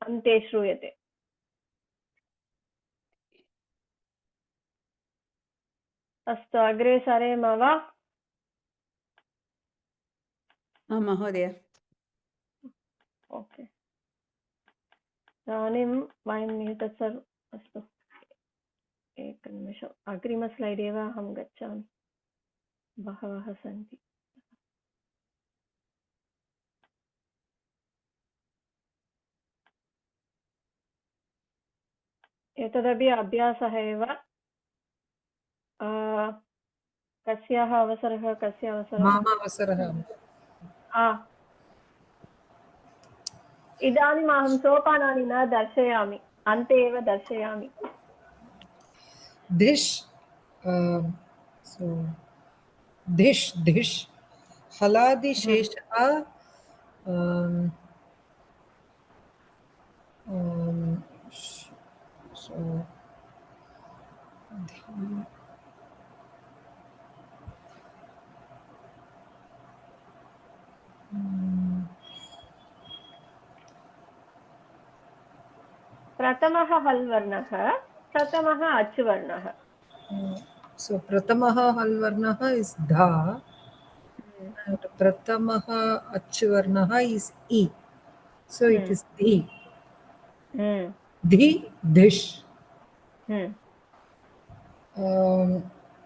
अन्ते श्रूयते। अस्तु, अग्रे सरेम वा? महोदय। ओके, इदानीं वयम् एतत् सर्वम्, अस्तु एकनिमिषम्, अग्रिम स्लैड् एव अहं गच्छामि, बहवः सन्ति। एतदपि अभ्यासः एव। कस्याः अवसरः, कस्य अवसरः? मम अवसरः। इदानीम् अहं सोपानानि न दर्शयामि, अन्ते एव दर्शयामि। Dish, so dish, haladi shesha, so प्रथमः हल् वर्णः, प्रथमः अच् वर्णः। so pratamaha hal varnaha is dha, and pratamaha ach varnaha is e, so it is di. Di, dish.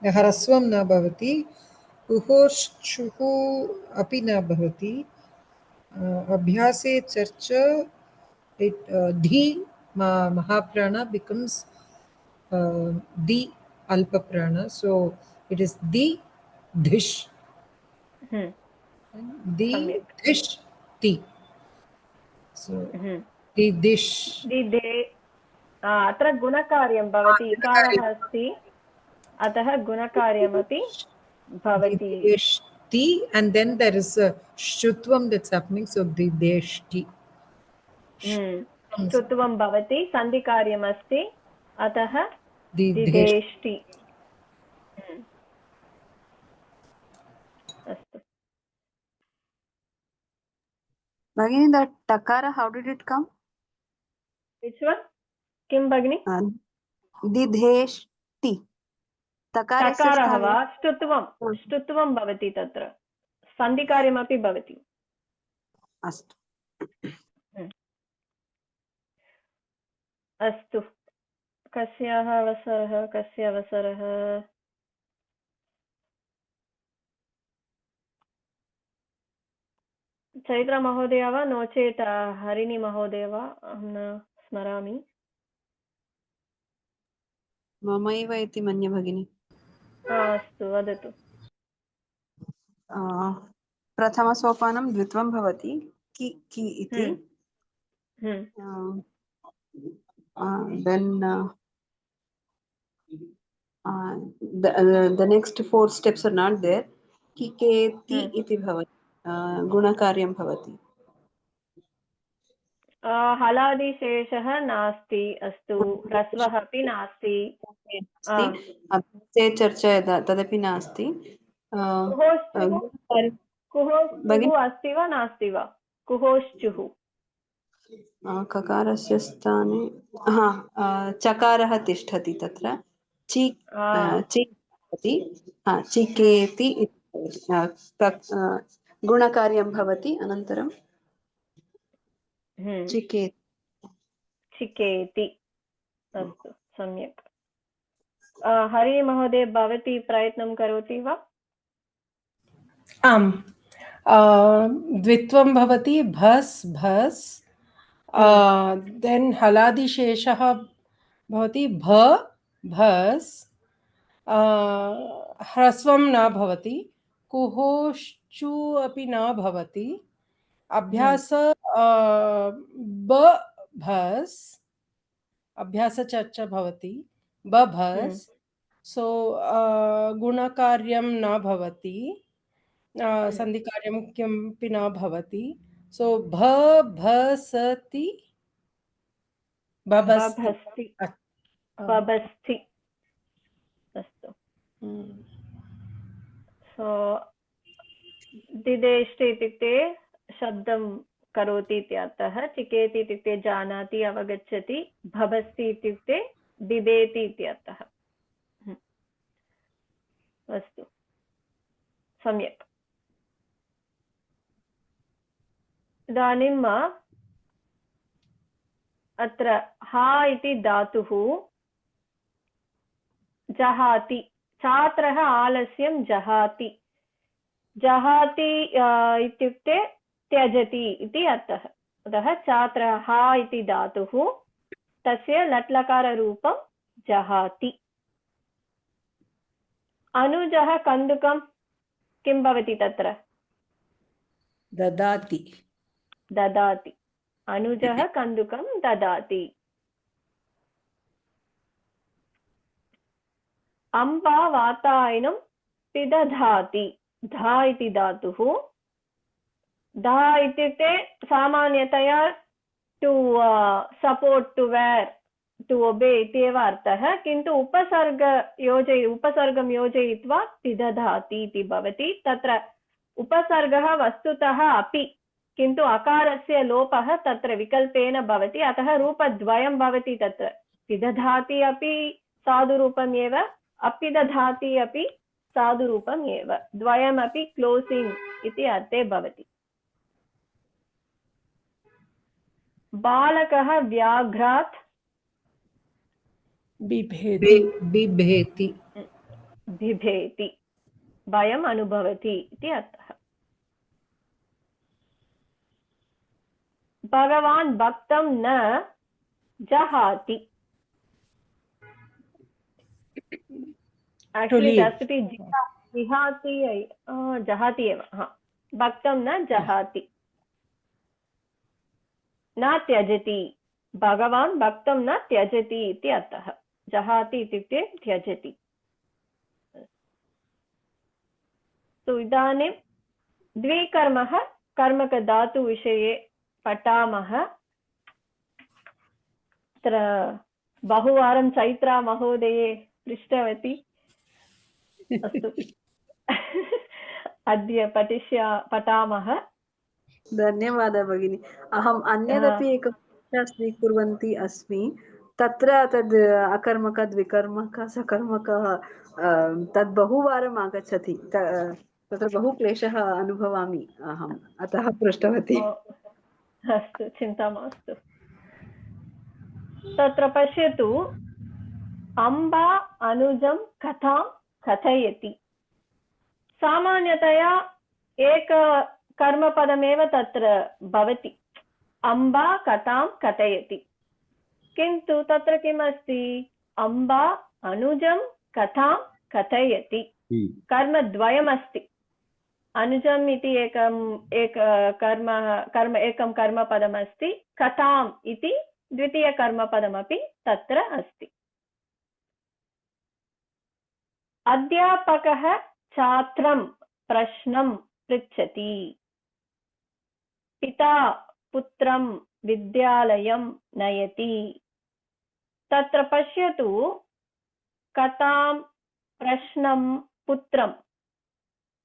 ह्रस्वं न भवति, कुहोश्चुः अपि न भवति, अभ्यासे चर्च धी महाप्राण becomes di alpa prana, so it is di dhish, di dhish ti, so di dish. अत्र गुणकार्यं भवति, इकारः अस्ति, अतः गुणकार्यमपि भवति। Ti, and then there is a shutvam that's happening, so di deshti. श्रुत्वं भवति, सन्धिकार्यम् अस्ति, अतः दिदेष्टि। अस्तु Bhagini, that takara, how did it come? Which one? किं भगिनि? दिधेष्टि। तकारः वा? ष्टुत्वं भवति, तत्र सन्धिकार्यमपि भवति। अस्तु अस्तु, कस्याः अवसरः, कस्य अवसरः? चैत्रा महोदय वा, नो चेत् हरिणी महोदय वा? अहं न स्मरामि। ममैव इति मन्ये भगिनि। अस्तु, वदतु। प्रथमसोपानं द्वित्वं भवति, कि कि इति। Then the next 4 steps are not there. Kiketi iti bhavati, गुणकार्यं भवति। हलादिशेषः नास्ति, अस्तु, ह्रस्वः अपि नास्ति, अभ्यासे चर्चा तदपि नास्ति। कुहोश्चुः अस्ति वा नास्ति वा? कुहोश्चुः ककारस्य स्थाने चकारः तिष्ठति तत्र, चिकेति गुणकार्यं भवति, अनन्तरं चिकेति। अस्तु, सम्यक्। हरि महोदय, भवती प्रयत्नं करोति वा? आम्, द्वित्वं भवति, भस् भस्, देन् हलादिशेषः भवति, भ भस्, ह्रस्वं न भवति, कुहोश्चु अपि न भवति, अभ्यास ब भस्, अभ्यासचर्चा भवति, ब भस्, सो गुणकार्यं न भवति, सन्धिकार्यं किमपि न भवति। सो भसति बभस्ति। बभस्ति अ- बभस्ति अस्तु। सो दिदेष्टि इत्युक्ते शब्दं करोति इति अर्थः। चिकेति इत्युक्ते जानाति अवगच्छति। भवस्ति इत्युक्ते बिभेति इति अर्थः। अस्तु सम्यक्। इदानीम् अत्र हा इति धातुः जहाति। छात्रः आलस्यं जहाति। जहाति इत्युक्ते त्यजति इति अर्थः। अतः छात्रः हा इति धातुः, तस्य लट्लकाररूपं जहाति। अनुजः कन्दुकं किं भवति तत्र? ददाति। ददाति। अनुजः कन्दुकं ददाति। अम्बा वातायनं पिदधाति। धा इति धातुः। धा इत्युक्ते सामान्यतया टु सपोर्ट्, टु वेर्, टु ओबे इत्येव अर्थः, किन्तु उपसर्गं योजयित्वा पिदधाति इति भवति। तत्र उपसर्गः वस्तुतः अपि, किन्तु अकारस्य लोपः तत्र विकल्पेन भवति, अतः रूपद्वयं भवति तत्र। पिदधाति अपि साधुरूपम् एव, अपिदधाति अपि साधुरूपम् एव, द्वयमपि क्लोसिङ्ग् इति अर्थे भवति। बालकः व्याघ्रात् बिभेति। बिभेति। बिभेति, भयम् अनुभवति इति अर्थः। भगवान् भक्तं न जहाति। Actually, it has to be jihati, jahati eva. Bhaktam na jahati. Na tyajati. Bhagavan bhaktam na tyajati iti artah. Jahati ityukte tyajati. So idanim द्विकर्मः कर्मकधातु विषये पठामः। अत्र बहुवारं चैत्रा महोदये पृष्टवती। अस्तु अद्य पठामः। धन्यवादः भगिनी। अहम् अन्यदपि एकं कक्षा स्वीकुर्वन्ती अस्मि। तत्र तद् अकर्मक, द्विकर्मक, सकर्मकः तद् बहुवारम् आगच्छति। तत्र बहु क्लेशः अनुभवामि अहम्, अतः पृष्टवती। अस्तु, चिन्ता मास्तु। तत्र पश्यतु, अम्बा अनुजं कथां कथयति। सामान्यतया एक कर्मपदमेव तत्र भवति, अम्बा कथां कथयति। किन्तु तत्र किमस्ति, अम्बा अनुजं कथां कथयति। कर्मद्वयमस्ति। अनुजम् इति एकं कर्मपदमस्ति, कथाम् इति द्वितीयकर्मपदमपि तत्र अस्ति। अध्यापकः छात्रं प्रश्नं पृच्छति। पिता पुत्रं विद्यालयं नयति। तत्र पश्यतु, कथां, प्रश्नं, पुत्रं,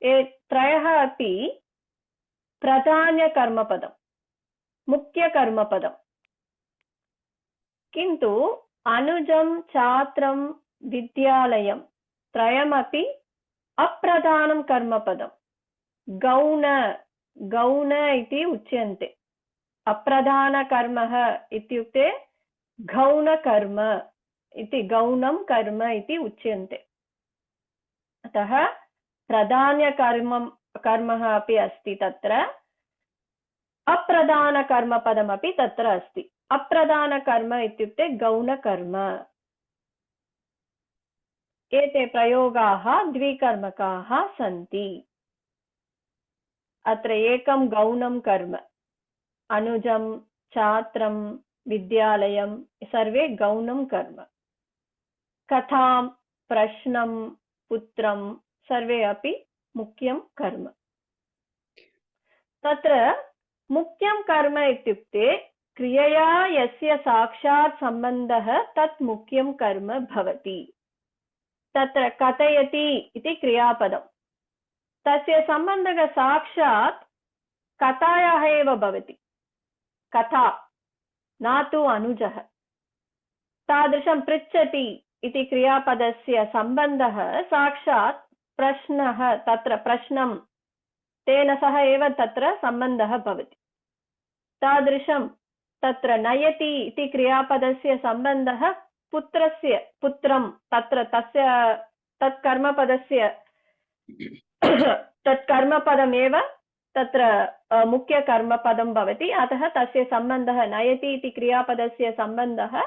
त्रयः अपि प्रधानकर्मपदं, मुख्यकर्मपदं। किन्तु अनुजं, छात्रं, विद्यालयं त्रयमपि अप्रधानं कर्मपदं, गौण इति उच्यन्ते। अप्रधानकर्मः इत्युक्ते गौणकर्म इति, गौणं कर्म इति उच्यन्ते। अतः प्रधानकर्मः अपि अस्ति तत्र, अप्रधानकर्मपदमपि तत्र अस्ति। अप्रधानकर्म इत्युक्ते गौणकर्म। एते प्रयोगाः द्विकर्मकाः सन्ति। अत्र एकं गौणं कर्म, अनुजं, छात्रं, विद्यालयं सर्वे गौणं कर्म। कथां, प्रश्नं पुत्रं सर्वे अपि मुख्यं कर्म। तत्र मुख्यं कर्म इत्युक्ते क्रियया यस्य साक्षात् सम्बन्धः तत् मुख्यं कर्म भवति। तत्र कथयति इति क्रियापदं, तस्य सम्बन्धः साक्षात् कथायाः एव भवति, कथा न तु अनुजः। तादृशं पृच्छति इति क्रियापदस्य सम्बन्धः साक्षात् प्रश्नः, तत्र प्रश्नं तेन सह एव तत्र सम्बन्धः भवति। तादृशं तत्र नयति इति क्रियापदस्य सम्बन्धः पुत्रस्य, पुत्रं, तत्र तस्य तत् कर्मपदस्य तत् कर्मपदमेव तत्र मुख्यकर्मपदं भवति। अतः तस्य सम्बन्धः, नयति इति क्रियापदस्य सम्बन्धः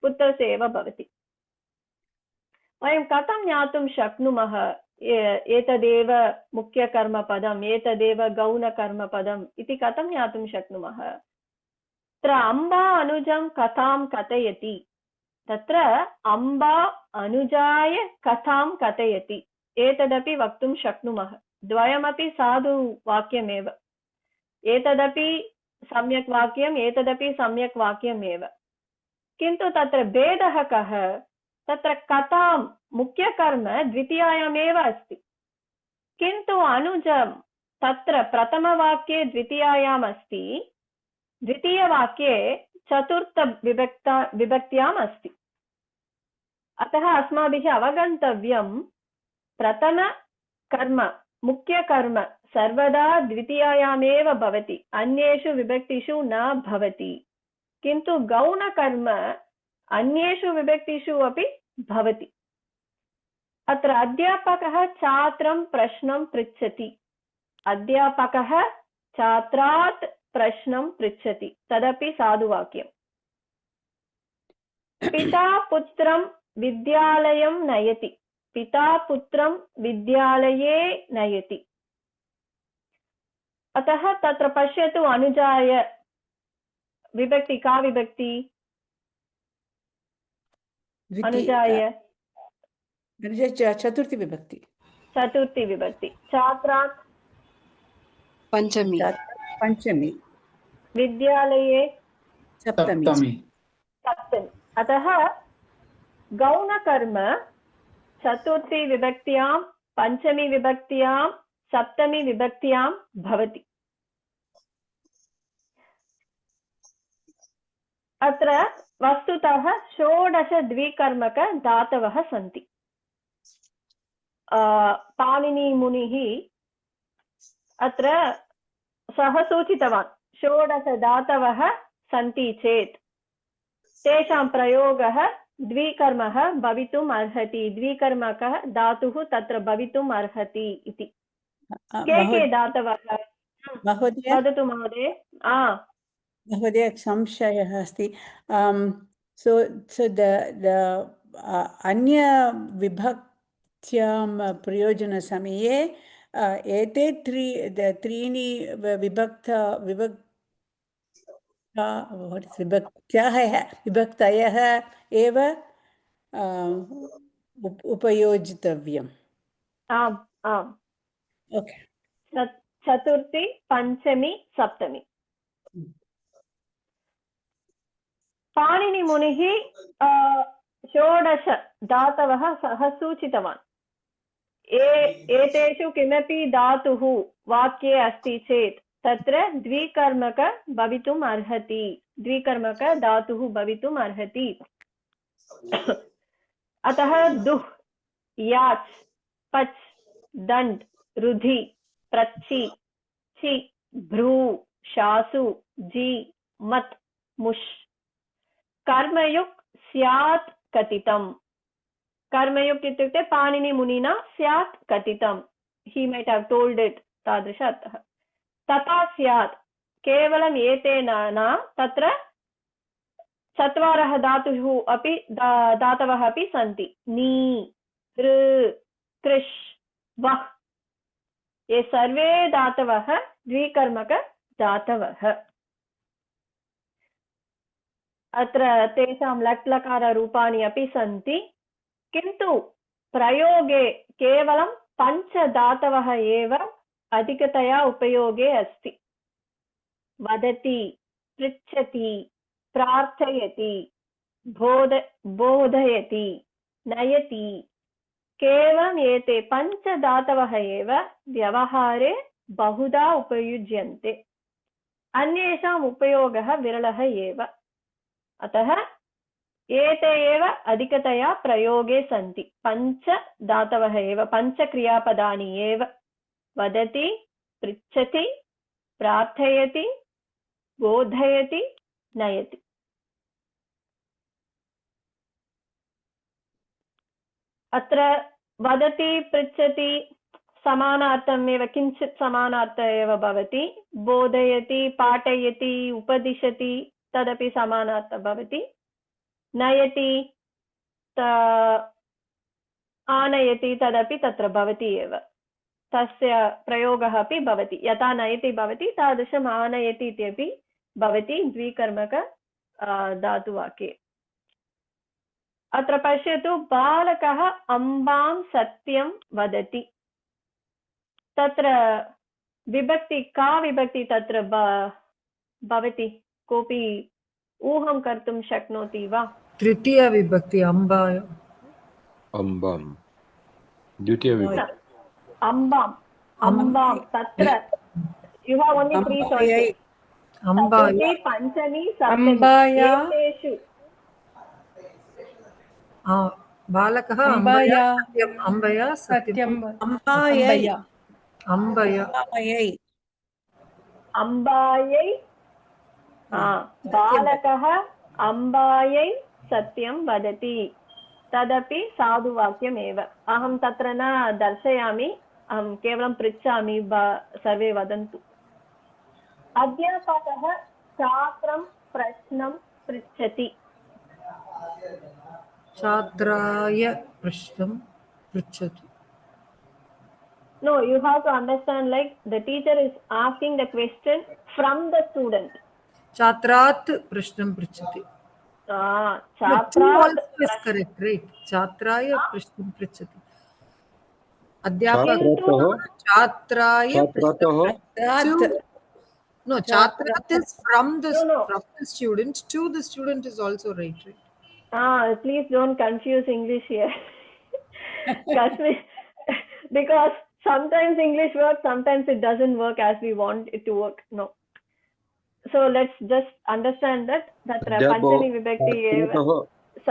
पुत्रस्य एव भवति। वयं कथं ज्ञातुं शक्नुमः एतदेव मुख्यकर्मपदम्, एतदेव गौणकर्मपदम् इति कथं ज्ञातुं शक्नुमः? तत्र अम्बा अनुजं कथां कथयति, तत्र अम्बा अनुजाय कथां कथयति, एतदपि वक्तुं शक्नुमः। द्वयमपि साधुवाक्यमेव, एतदपि सम्यक् वाक्यम्, एतदपि सम्यक् वाक्यमेव। किन्तु तत्र भेदः कः? तत्र कथां मुख्यकर्म द्वितीयायामेव अस्ति, किन्तु अनुजं तत्र प्रथमवाक्ये द्वितीयायाम् अस्ति, द्वितीयवाक्ये चतुर्थविभक्त्याम् अस्ति। अतः अस्माभिः अवगन्तव्यं प्रथमकर्म, मुख्यकर्म सर्वदा द्वितीयायामेव भवति, अन्येषु विभक्तिषु न भवति। किन्तु गौणकर्म अन्येषु विभक्तिषु अपि भवति। अत्र अध्यापकः छात्रं प्रश्नं पृच्छति, अध्यापकः छात्रात् प्रश्नं पृच्छति, तदपि साधुवाक्यम्। पिता पुत्रं विद्यालयं नयति, पिता पुत्रं विद्यालये नयति। अतः तत्र पश्यतु, अनुजाय विभक्ति का विभक्ति? अनुजाय चतुर्थी विभक्ति, चतुर्थी विभक्ति। छात्रात् पञ्चमी, पंचमी। विद्यालये सप्तमी। सप्तमी। अतः गौणकर्म चतुर्थी विभक्त्यां, पंचमी विभक्त्यां, सप्तमी विभक्त्यां भवति। अत्र वस्तुतः 16 द्विकर्मक धातवः सन्ति। पाणिनिमुनिः अत्र सः सूचितवान्, 16 धातवः सन्ति चेत् तेषां प्रयोगः द्विकर्मः भवितुम् अर्हति, द्विकर्मकः धातुः तत्र भवितुम् अर्हति इति। के धातवः? वदतु महोदय। महोदय संशयः अस्ति। सो अन्य विभक्त्यां प्रयोजनसमये एते त्रीणि विभक्तयः एव उपयोजितव्यम्। आम् आम्। ओके। चतुर्थी, पञ्चमी, सप्तमी। पाणिनिमुनिः 16 धातवः सः सूचितवान्। एतेषु किमपि धातुः वाक्ये अस्ति चेत् तत्र द्विकर्मक भवितुम् अर्हति, द्विकर्मक धातुः भवितुम् अर्हति। अतः दुह्, याच्, पच्, दण्ड्, रुधि, प्रच्छि, छि, भ्रू, शासु, जी, मत्, मुष्। कर्मयुक् स्यात् कथितम्। कर्मयुक् इत्युक्ते पाणिनिमुनिना स्यात् कथितम्। He might have told it, तादृश अर्थः। तथा स्यात् केवलम् एतेन न, तत्र 4 धातुः अपि धातवः अपि सन्ति। नी, ऋ, कृष्, वः, ये सर्वे धातवः द्विकर्मक धातवः। अत्र तेषां लट् लकार रूपाणि अपि सन्ति, किन्तु प्रयोगे केवलं पञ्चधातवः एव अधिकतया उपयोगे अस्ति। वदति, पृच्छति, प्रार्थयति, बोधयति, नयति, केवलम् एते पञ्चधातवः एव व्यवहारे बहुधा उपयुज्यन्ते। अन्येषाम् उपयोगः विरलः एव। अतः एते एव अधिकतया प्रयोगे सन्ति। पञ्चधातवः एव, पञ्चक्रियापदानि एव। वदति, पृच्छति, प्रार्थयति, बोधयति, नयति। अत्र वदति, पृच्छति समानार्थमेव, किञ्चित् समानार्थः एव भवति। बोधयति, पाठयति, उपदिशति तदपि समानार्थः भवति। नयति, आनयति तदपि तत्र भवति एव। तस्य प्रयोगः अपि भवति। यथा नयति भवति तादृशम् आनयति इत्यपि भवति द्विकर्मक धातुवाक्ये। अत्र पश्यतु, बालकः अम्बां सत्यं वदति। तत्र विभक्ति, का विभक्ति तत्र भवति? कोऽपि ऊहं कर्तुं शक्नोति वा? तृतीया विभक्ति अम्बाय। अम्बं द्वितीय विभक्ति अम्बां तत्र you have only three choices. अम्बाय, पञ्चमी, अम्बाया, सप्तमी। बालकः अम्बाया, अम्बया सत्यं, अम्बाया, अम्बया, अम्बायै, बालकः अम्बायै सत्यं वदति। तदपि साधुवाक्यमेव। अहं तत्र न दर्शयामि, अहं केवलं पृच्छामि, सर्वे वदन्तु। अध्यापकः छात्रं प्रश्नं पृच्छति। छात्राय प्रश्नं पृच्छति। No, you have to understand, like the teacher is asking the question from the student. छात्रात् प्रश्नं पृच्छति। छात्रात् is correct, right? छात्राय प्रश्नं पृच्छति। अध्यापकः छात्राय no, छात्रात् is from the student to the student is also right? Please don't confuse English here. Because sometimes English works, sometimes it doesn't work as we want it to work. No. So let's just understand that Panchami Vibhakti eva.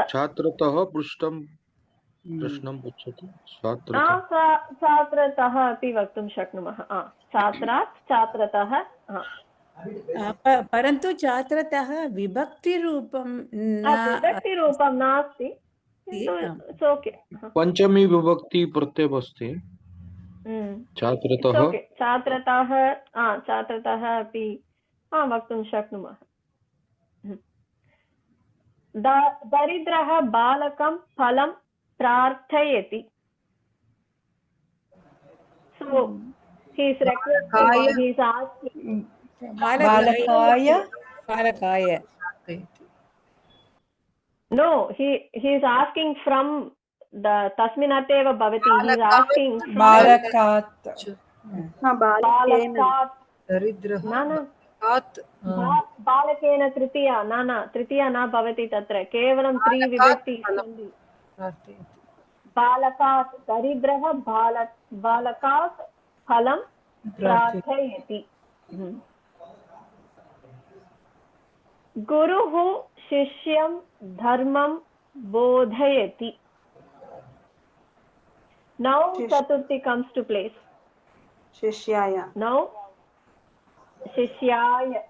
छात्रतः प्रश्नं पृच्छति। छात्रतः अपि वक्तुं शक्नुमः। छात्रात्, छात्रतः। परन्तु छात्रतः विभक्तिरूपं नास्ति। Okay. पञ्चमी विभक्ति प्रत्यय अस्ति। छात्रतः, छात्रतः अपि वक्तुं शक्नुमः। दरिद्रः बालकं फलं प्रार्थयति। So he is requesting, he is asking. बालकाय. No, he is asking from the tasmin arte eva bhavati. He is asking from बालकात्, बालकात्। दरिद्रः बालकेन तृतीया न भवति तत्र, केवलं त्रि विभक्ति सन्ति। बालकात्, दरिद्रः बालकात् फलं प्रार्थयति। गुरुः शिष्यं धर्मं बोधयति। Now Chaturthi comes to place. Shishyaya. Now Shishyaya.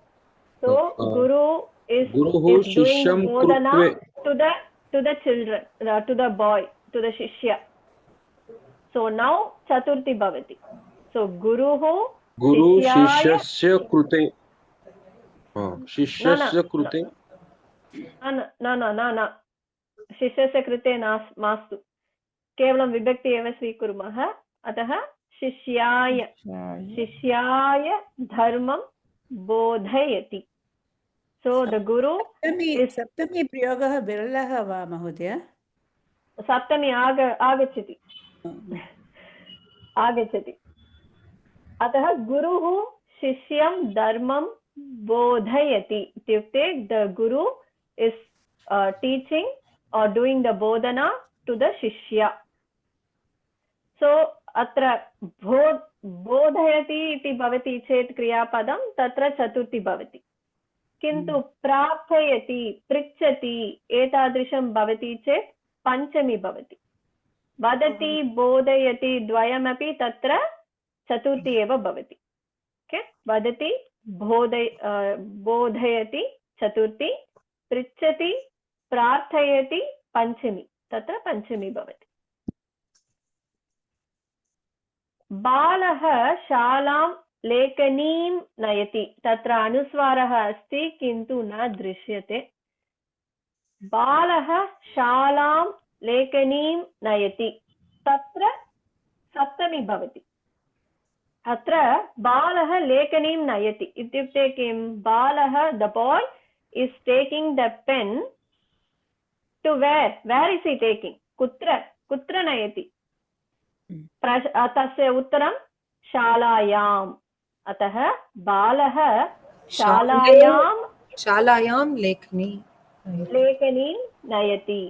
So Guru is doing bodhana to the children, to the boy, to the Shishya. So now Chaturthi bhavati. So Guru शिष्यस्य कृते, शिष्यस्य कृते न शिष्यस्य कृते मास्तु, केवलं विभक्ति एव स्वीकुर्मः। अतः शिष्याय धर्मं बोधयति। So the Guru सप्तमी प्रयोगः विरलः वा महोदय? सप्तमी आगच्छति आगच्छति। अतः गुरुः शिष्यं धर्मं बोधयति इत्युक्ते the Guru is teaching or doing the bodhana to the shishya. So अत्र बोधयति इति भवति चेत् क्रियापदं तत्र चतुर्थी भवति, किन्तु प्रार्थयति पृच्छति एतादृशं भवति चेत् पञ्चमी भवति। वदति बोधयति द्वयमपि तत्र चतुर्थी एव भवति। ओके, वदति बोधयति चतुर्थी, पृच्छति प्रार्थयति पञ्चमी, तत्र पञ्चमी भवति। बालः शालां लेखनीं नयति, तत्र अनुस्वारः अस्ति किन्तु न दृश्यते। बालः शालां लेखनीं नयति, तत्र सप्तमी भवति। अत्र बालः लेखनीं नयति इत्युक्ते किं? बालः the boy is taking the pen to where is he taking? कुत्र नयति? तस्य उत्तरं शालायाम्। अतः बालः शालायां लेखनीं नयति।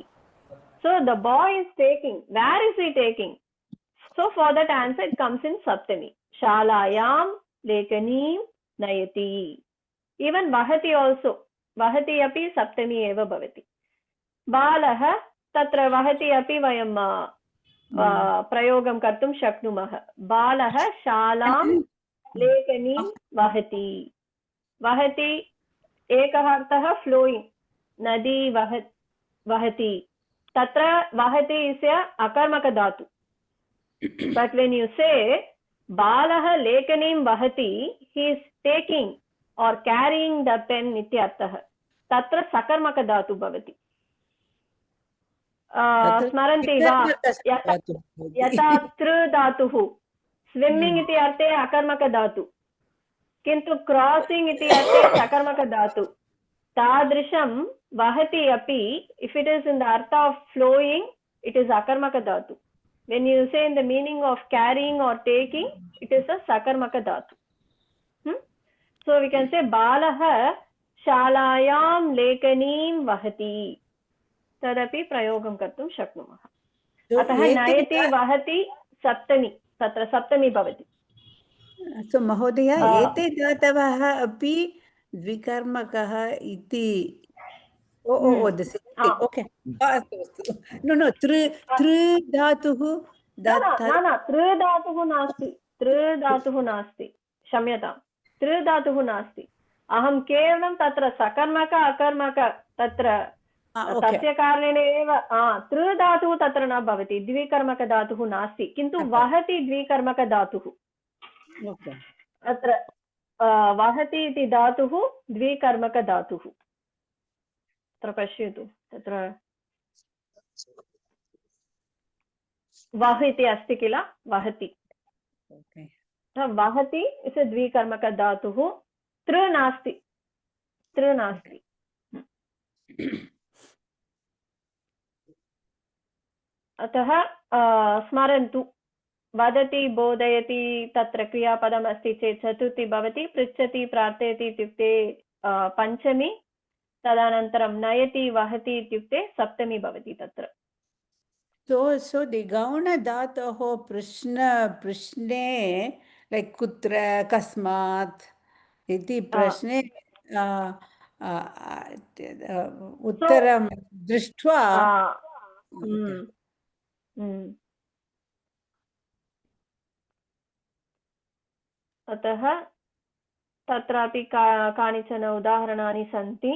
So the boy is taking, where is he taking? So for that answer it comes in saptami, शालायां लेखनीं नयति। Even vahati also, वहति अपि सप्तमी एव भवति। बालः तत्र वहति अपि वयं प्रयोगं कर्तुं शक्नुमः। बालः शालां लेखनीं वहति। वहति एकः अर्थः फ्लोयिङ्ग्, नदी वहति, तत्र वहति इस् अकर्मक धातु। बट व्हेन यू से बालः लेखनीं वहति, he is taking or carrying the pen इत्यर्थः, तत्र सकर्मक धातु भवति। स्मरन्ति वा? यथा तृ धातुः स्विम्मिंग इति अर्थे अकर्मक धातु, किन्तु क्रॉसिंग इति अर्थे सकर्मक धातु। तादृशं वहति अपि, if it is in the artha of flowing, it is akarmaka dhatu. When you say in the meaning of carrying or taking, it is a sakarmaka dhatu. So we can say balah shalayam lekanim vahati. तदपि प्रयोगं कर्तुं शक्नुमः। अतः नयति वहति सप्तमी, तत्र सप्तमी भवति। सो महोदय, एते धातवः अपि द्विकर्मकः इति। ओके, अस्तु। नो तृ धातुः तृ धातुः नास्ति, क्षम्यतां, तृ धातुः नास्ति। अहं केवलं तत्र सकर्मक अकर्मक तत्र तस्य कारणेन एव तृ धातुः तत्र न भवति, द्विकर्मक धातुः नास्ति, किन्तु वहति द्विकर्मक धातुः। अत्र वहति इति धातुः द्विकर्मक धातुः। अत्र पश्यतु, तत्र वह इति अस्ति किल, वहति। वहति इति द्विकर्मक धातुः, तृ नास्ति। अतः स्मरन्तु, वदति बोधयति तत्र क्रियापदम् अस्ति चेत् चतुर्थी भवति, पृच्छति प्रार्थयति इत्युक्ते पञ्चमी, तदनन्तरं नयति वहति इत्युक्ते सप्तमी भवति तत्र। So the gauna dhatoh prashne like kutra kasmat iti prashne uttaram drishtva अतः तत्रापि कानिचन उदाहरणानि सन्ति।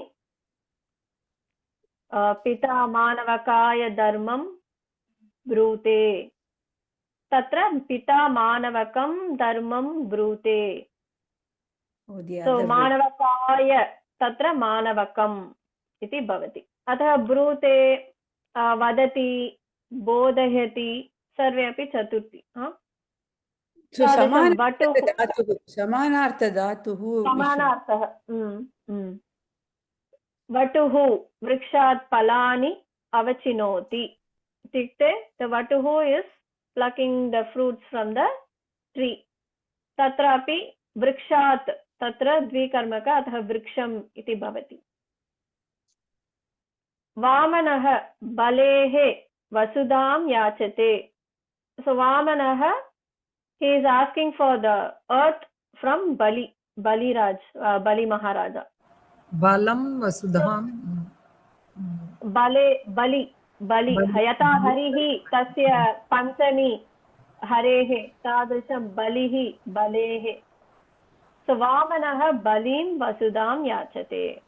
पिता मानवकाय धर्मं ब्रूते, तत्र पिता मानवकं धर्मं ब्रूते। So मानवकाय तत्र मानवकम् इति भवति। अतः ब्रूते, वदति, बोधयति सर्वे अपि चतुर्थी। समानार्थधातुः वटुः वृक्षात् फलानि अवचिनोति, इत्युक्ते the vatuhu is plucking the fruits from the tree. तत्रापि वृक्षात् तत्र द्विकर्मक अतः वृक्षम् इति भवति. वामनः बलेः वसुधां याचते. So Vamanaha, he is asking for the earth from Bali Maharaja. Balam Vasudham. Bali Hayata Harihi Tasya Panchami Harehe Tadrisham Balihi Balehe. So Vamanaha Balim Vasudham Yachate.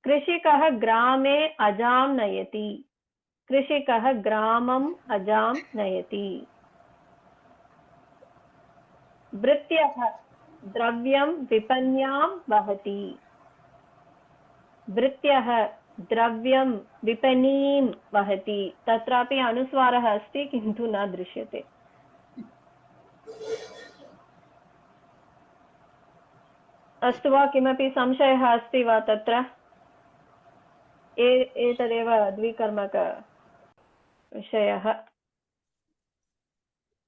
Krishikah Grame Ajam Nayati. कृषिकः ग्रामम् अजां नयति. भृत्यः द्रव्यं विपण्यां वहति. भृत्यः द्रव्यं विपणीं वहति. तत्रापि अनुस्वारः अस्ति किन्तु न दृश्यते. अस्तु वा, किमपि संशयः अस्ति वा तत्र? एतदेव द्विकर्मक विषयः.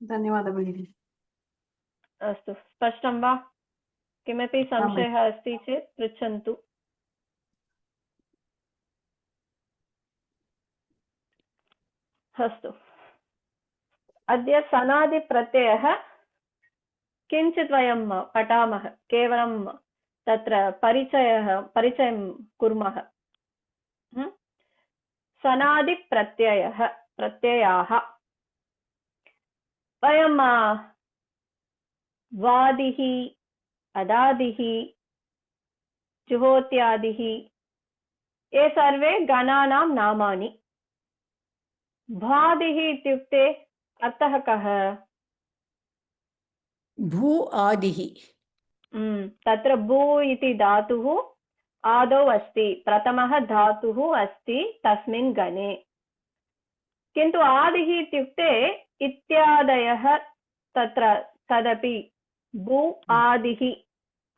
धन्यवादः भगिनी. अस्तु, स्पष्टं वा? किमपि संशयः अस्ति चेत् पृच्छन्तु. अस्तु, अद्य सनादिप्रत्ययः किञ्चित् वयं पठामः. केवलं तत्र परिचयं कुर्मः. सनादिप्रत्ययः प्रत्ययाः. वयं वादिः, अदादिः, जुहोत्यादिः, ये सर्वे गणानां नामानि. भादिः इत्युक्ते अर्थः कः? भू आदिः. तत्र भू इति धातुः आदौ अस्ति. प्रथमः धातुः अस्ति तस्मिन् गणे. किन्तु आदिः इत्युक्ते इत्यादयः तत्र तदपि भू आदिः.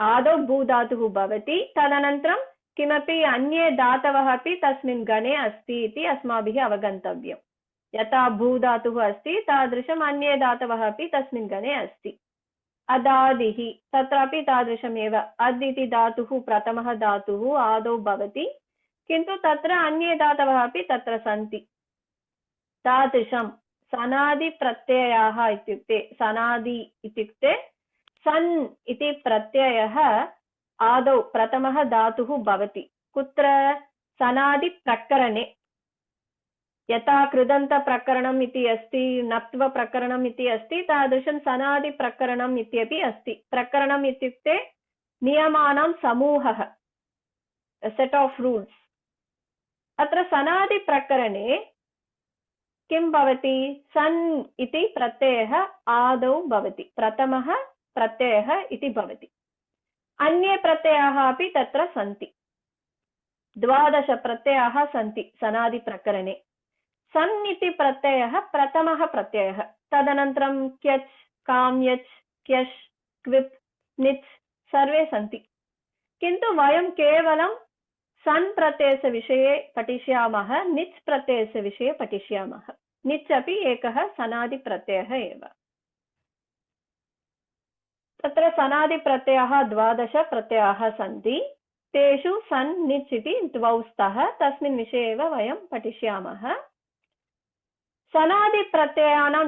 आदौ भू धातुः भवति, तदनन्तरं किमपि अन्ये धातवः अपि तस्मिन् गणे अस्ति इति अस्माभिः अवगन्तव्यं. यथा भू धातुः अस्ति तादृशम् अन्ये धातवः अपि तस्मिन् गणे अस्ति. अदादिः तत्रापि तादृशमेव. अद् इति धातुः प्रथमः धातुः आदौ भवति, किन्तु तत्र अन्ये धातवः अपि तत्र सन्ति. तादृशं सनादिप्रत्ययाः इत्युक्ते, सनादि इत्युक्ते सन् इति प्रत्ययः आदौ प्रथमः धातुः भवति. कुत्र? सनादिप्रकरणे. यथा कृदन्तप्रकरणम् इति अस्ति, नत्वप्रकरणम् इति अस्ति, तादृशं सनादिप्रकरणम् इत्यपि अस्ति. प्रकरणम् इत्युक्ते नियमानां समूहः, सेट् आफ् रूल्स्. अत्र सनादिप्रकरणे किं भवति? सन् इति प्रत्ययः आदौ भवति. प्रथमः प्रत्ययः इति भवति. अन्ये प्रत्ययाः अपि तत्र सन्ति. 12 प्रत्ययाः सन्ति सनादिप्रकरणे. सन् इति प्रत्ययः प्रथमः प्रत्ययः. तदनन्तरं क्यच्, काम्यच्, क्यश्, क्विप्, निच् सर्वे सन्ति. किन्तु वयं केवलं सन् प्रत्ययस्य विषये पठिष्यामः, निच् प्रत्ययस्य विषये पठिष्यामः. निच् अपि एकः सनादिप्रत्ययः एव. तत्र सनादिप्रत्ययाः 12 प्रत्ययाः सन्ति. तेषु सन्, निच् इति 2 स्तः. तस्मिन् विषये एव वयं पठिष्यामः. सनादिप्रत्ययानां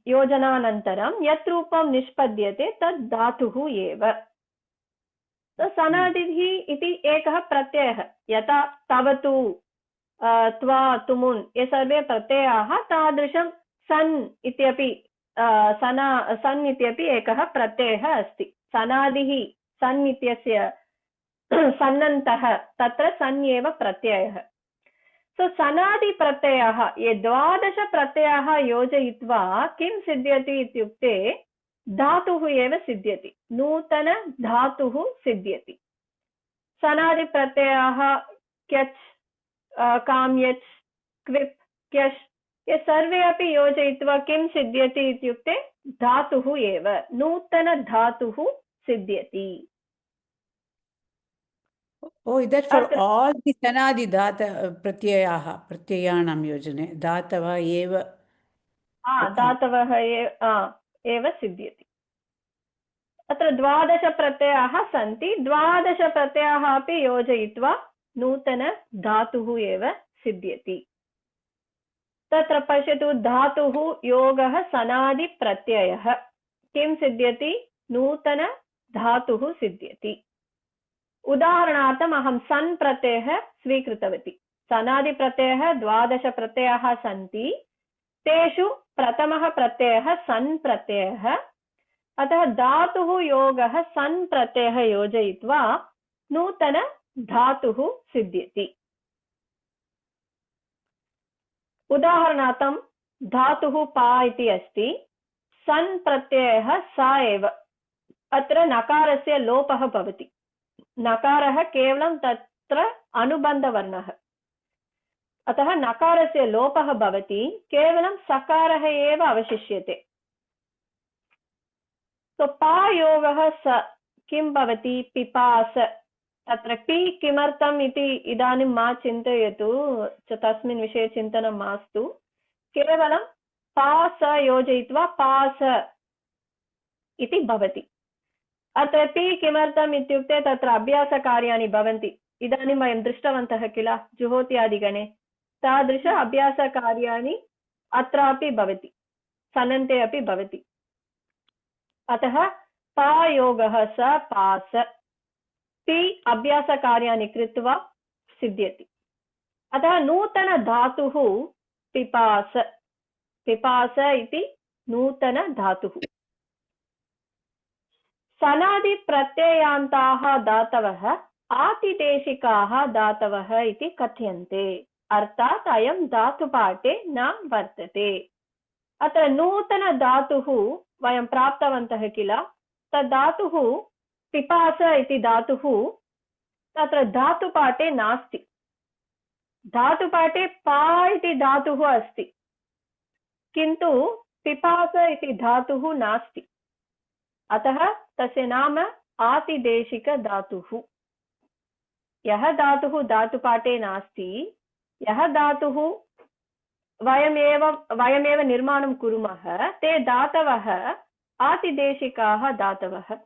योजनानन्तरं यत् रूपं निष्पद्यते तद् धातुः एव. सनादिः इति एकः प्रत्ययः. यथा तवतु, त्वा, तुमुन् ये सर्वे प्रत्ययाः, तादृशं सन् इत्यपि सन् इत्यपि एकः प्रत्ययः अस्ति. सनादिः सन् इत्यस्य सन्नन्तः, तत्र सन् एव प्रत्ययः. सो सनादिप्रत्ययाः ये 12 प्रत्ययाः योजयित्वा किं सिद्ध्यति इत्युक्ते धातुः एव सिद्ध्यति. नूतन धातुः सिद्ध्यति. सनादिप्रत्ययाः क्यच्, काम्यच्, क्विप्, क्यश् ये सर्वे अपि योजयित्वा किं सिद्ध्यति इत्युक्ते धातुः एव. नूतन धातुः सिद्ध्यति. Oh, is that for Atra- all the sanadi dhata pratyayanaam yojane? Dhatava eva. धातवः एव सिद्ध्यति। अत्र 12 प्रत्ययाः सन्ति, 12 प्रत्ययाः अपि योजयित्वा नूतन धातुः एव सिद्ध्यति। तत्र पश्यतु, धातुः योगः सनादि प्रत्ययः किं सिद्ध्यति? नूतन धातुः सिद्ध्यति। उदाहरणार्थम् अहं सन् प्रत्ययः स्वीकृतवती। सनादि प्रत्ययः 12 प्रत्ययाः सन्ति, तेषु प्रथमः प्रत्ययः सन् प्रत्ययः। अतः धातुः योगः सन् प्रत्ययः योजयित्वा नूतन धातुः सिद्ध्यति। उदाहरणार्थं धातुः पा इति अस्ति, सन् प्रत्ययः सा एव। अत्र नकारस्य लोपः भवति। नकारः केवलं तत्र अनुबन्धवर्णः, अतः नकारस्य लोपः भवति, केवलं सकारः एव अवशिष्यते। तो पायोगः स किं भवति? पिपास। तत्र पि किमर्थम् इति इदानीं मा चिन्तयतु, तस्मिन् विषये चिन्तनं मास्तु। केवलं पास योजयित्वा पास इति भवति। अत्र पि किमर्थम् इत्युक्ते तत्र अभ्यासकार्याणि भवन्ति। इदानीं वयं दृष्टवन्तः किल जुहोत्यादिगणे, तादृश अभ्यासकार्याणि अत्रापि भवति, सनन्ते अपि भवति। अतः पायोगः स पास, पि अभ्यासकार्याणि कृत्वा सिद्ध्यति। अतः नूतन धातुः पिपास। पिपास इति नूतन धातुः। सनादि प्रत्ययान्ताः धातवः आतिदेशिकाः धातवः इति कथ्यन्ते। अर्थात् अयं धातुपाठे न वर्तते। अत्र नूतन धातुः वयं प्राप्तवन्तः किल, तद् धातुः पिपास इति धातुः तत्र धातुपाठे नास्ति। धातुपाठे पा इति धातुः अस्ति, किन्तु पिपास इति धातुः नास्ति। अतः तस्य नाम आतिदेशिक धातुः। यः धातुः धातुपाठे नास्ति, यः धातुः वयमेव निर्माणं कुर्मः, ते धातवः आतिदेशिकाः धातवः।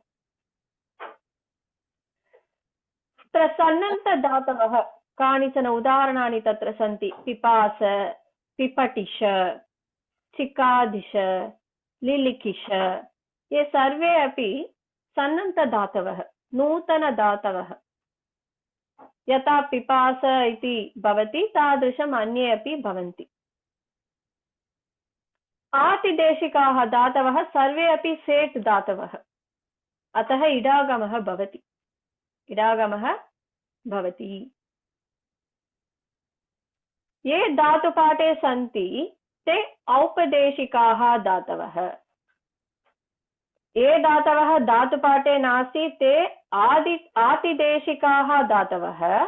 तत्र सन्नन्त धातवः कानिचन उदाहरणानि तत्र सन्ति। पिपास, पिपटिश, चिकादिश, लिलिकिश, ये सर्वे अपि सन्नन्त धातवः, नूतन धातवः। यथा पिपास इति भवति तादृशम् अन्ये अपि भवन्ति। आतिदेशिकाः धातवः सर्वे अपि सेट् धातवः, अतः इडागमः भवति। इडागमः भवति। ये धातुपाठे सन्ति ते औपदेशिकाः धातवः। ये धातवः धातुपाठे नास्ति ते आतिदेशिकाः धातवः।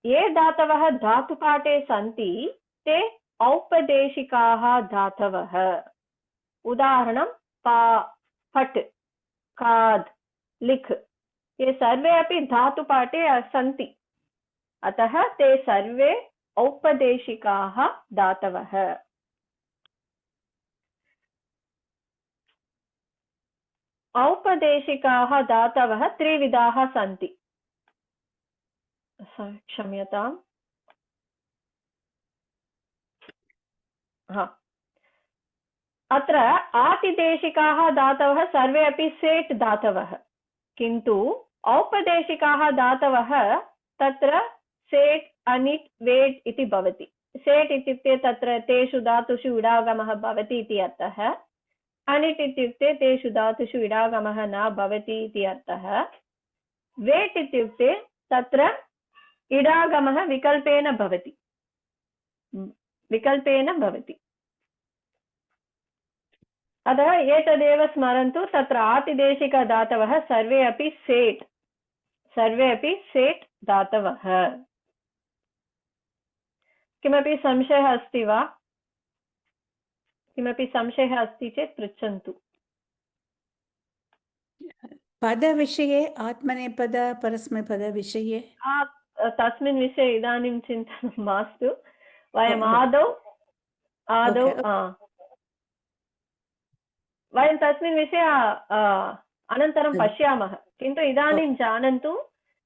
ये धातवः धातुपाठे सन्ति ते औपदेशिकाः धातवः। उदाहरणं पा, फट्, खाद्, लिख्, ये सर्वे अपि धातुपाठे सन्ति, अतः ते सर्वे औपदेशिकाः धातवः। औपदेशिकाः धातवः त्रिविधाः सन्ति। क्षम्यताम्। अत्र आतिदेशिकाः धातवः सर्वे अपि सेट् धातवः, किन्तु औपदेशिकाः धातवः तत्र सेट्, अनिट्, वेट् इति भवति। सेट् इत्युक्ते तत्र तेषु धातुषु इडागमः भवति इति अर्थः। अनिट् इत्युक्ते तेषु धातुषु इडागमः न भवति इति अर्थः। वेट् इत्युक्ते तत्र इडागमः विकल्पेन भवति, विकल्पेन भवति। अतः एतदेव स्मरन्तु, तत्र आतिदेशिकधातवः सर्वे अपि सेट् धातवः। किमपि संशयः अस्ति वा? किमपि संशयः अस्ति चेत् पृच्छन्तु। पदविषये आत्मनेपद परस्मैपदविषये तस्मिन् विषये इदानीं चिन्तनं मास्तु। वयम् Oh, आदौ okay. वयं तस्मिन् विषये अनन्तरं पश्यामः, किन्तु इदानीं जानन्तु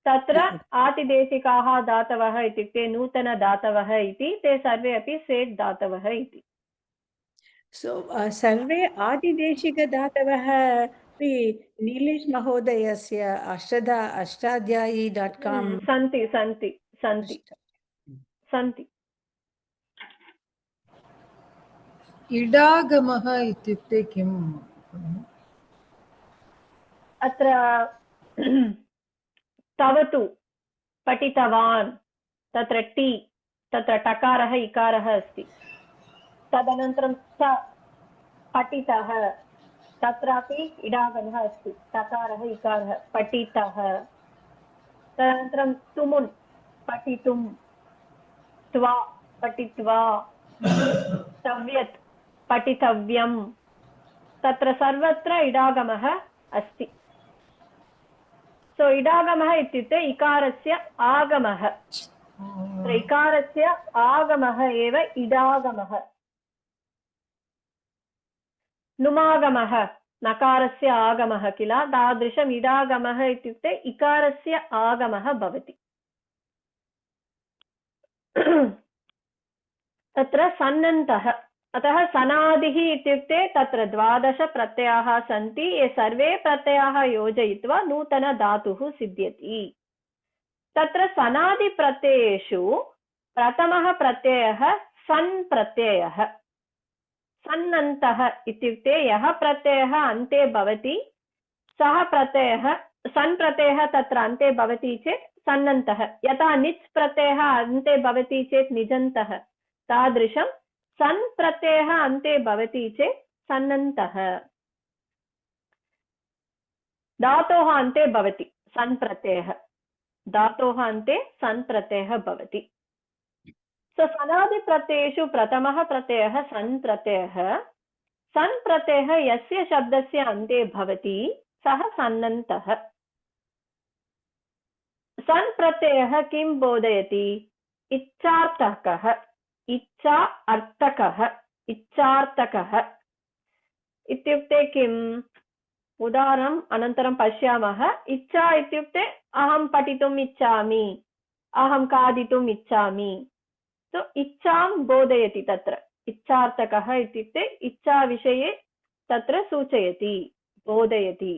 तत्र आतिदेशिकाः धातवः इत्युक्ते नूतनधातवः इति, ते सर्वे अपि सेट् धातवः इति। So सर्वे आदिदेशिकधातवः अपि नीलेश महोदयस्य अष्टाध्यायी.com सन्ति। इडागमः इत्युक्ते किम्? अत्र तवतु पठितवान्, तत्र टी, तत्र टकारः इकारः अस्ति। तदनन्तरं स पठितः, तत्रापि इडागमः अस्ति, टकारः इकारः पठितः। तदनन्तरं तुमुन् पठितुं, त्वा पठित्वा, तव्यत् पठितव्यं, तत्र सर्वत्र इडागमः अस्ति। सो इडागमः इत्युक्ते इकारस्य आगमः, इकारस्य आगमः एव इडागमः। नुमागमः नकारस्य आगमः किल, तादृशम् इडागमः इत्युक्ते इकारस्य आगमः भवति। तत्र सन्नन्तः, अतः सनादिः इत्युक्ते तत्र 12 प्रत्ययाः सन्ति, ये सर्वे प्रत्ययाः योजयित्वा नूतनधातुः सिद्ध्यति। तत्र सनादिप्रत्ययेषु प्रथमः प्रत्ययः सन् प्रत्ययः। सन्नन्तः इत्युक्ते यः प्रत्ययः अन्ते भवति सः प्रत्ययः, सन् प्रत्ययः तत्र अन्ते भवति चेत् सन्नन्तः, यथा निच् प्रत्ययः अन्ते भवति चेत् निजन्तः, तादृशं सन् प्रत्ययः अन्ते भवति चेत् सन्नन्तः। धातोः अन्ते भवति सन् प्रत्ययः, धातोः अन्ते सन् प्रत्ययः भवति। सनादिप्रत्ययेषु प्रथमः प्रत्ययः सन् प्रत्ययः। सन् प्रत्ययः यस्य शब्दस्य अन्ते भवति सः सन्नन्तः। सन् प्रत्ययः किं बोधयति? इच्छार्थकः, इच्छा अर्थकः, इच्छार्थकः इत्युक्ते किम्? उदाहरणम् अनन्तरं पश्यामः। इच्छा इत्युक्ते अहं पठितुम् इच्छामि, अहं खादितुम् इच्छामि, तो इच्छां बोधयति। तत्र इच्छार्थकः इत्युक्ते इच्छा विषये तत्र सूचयति, बोधयति।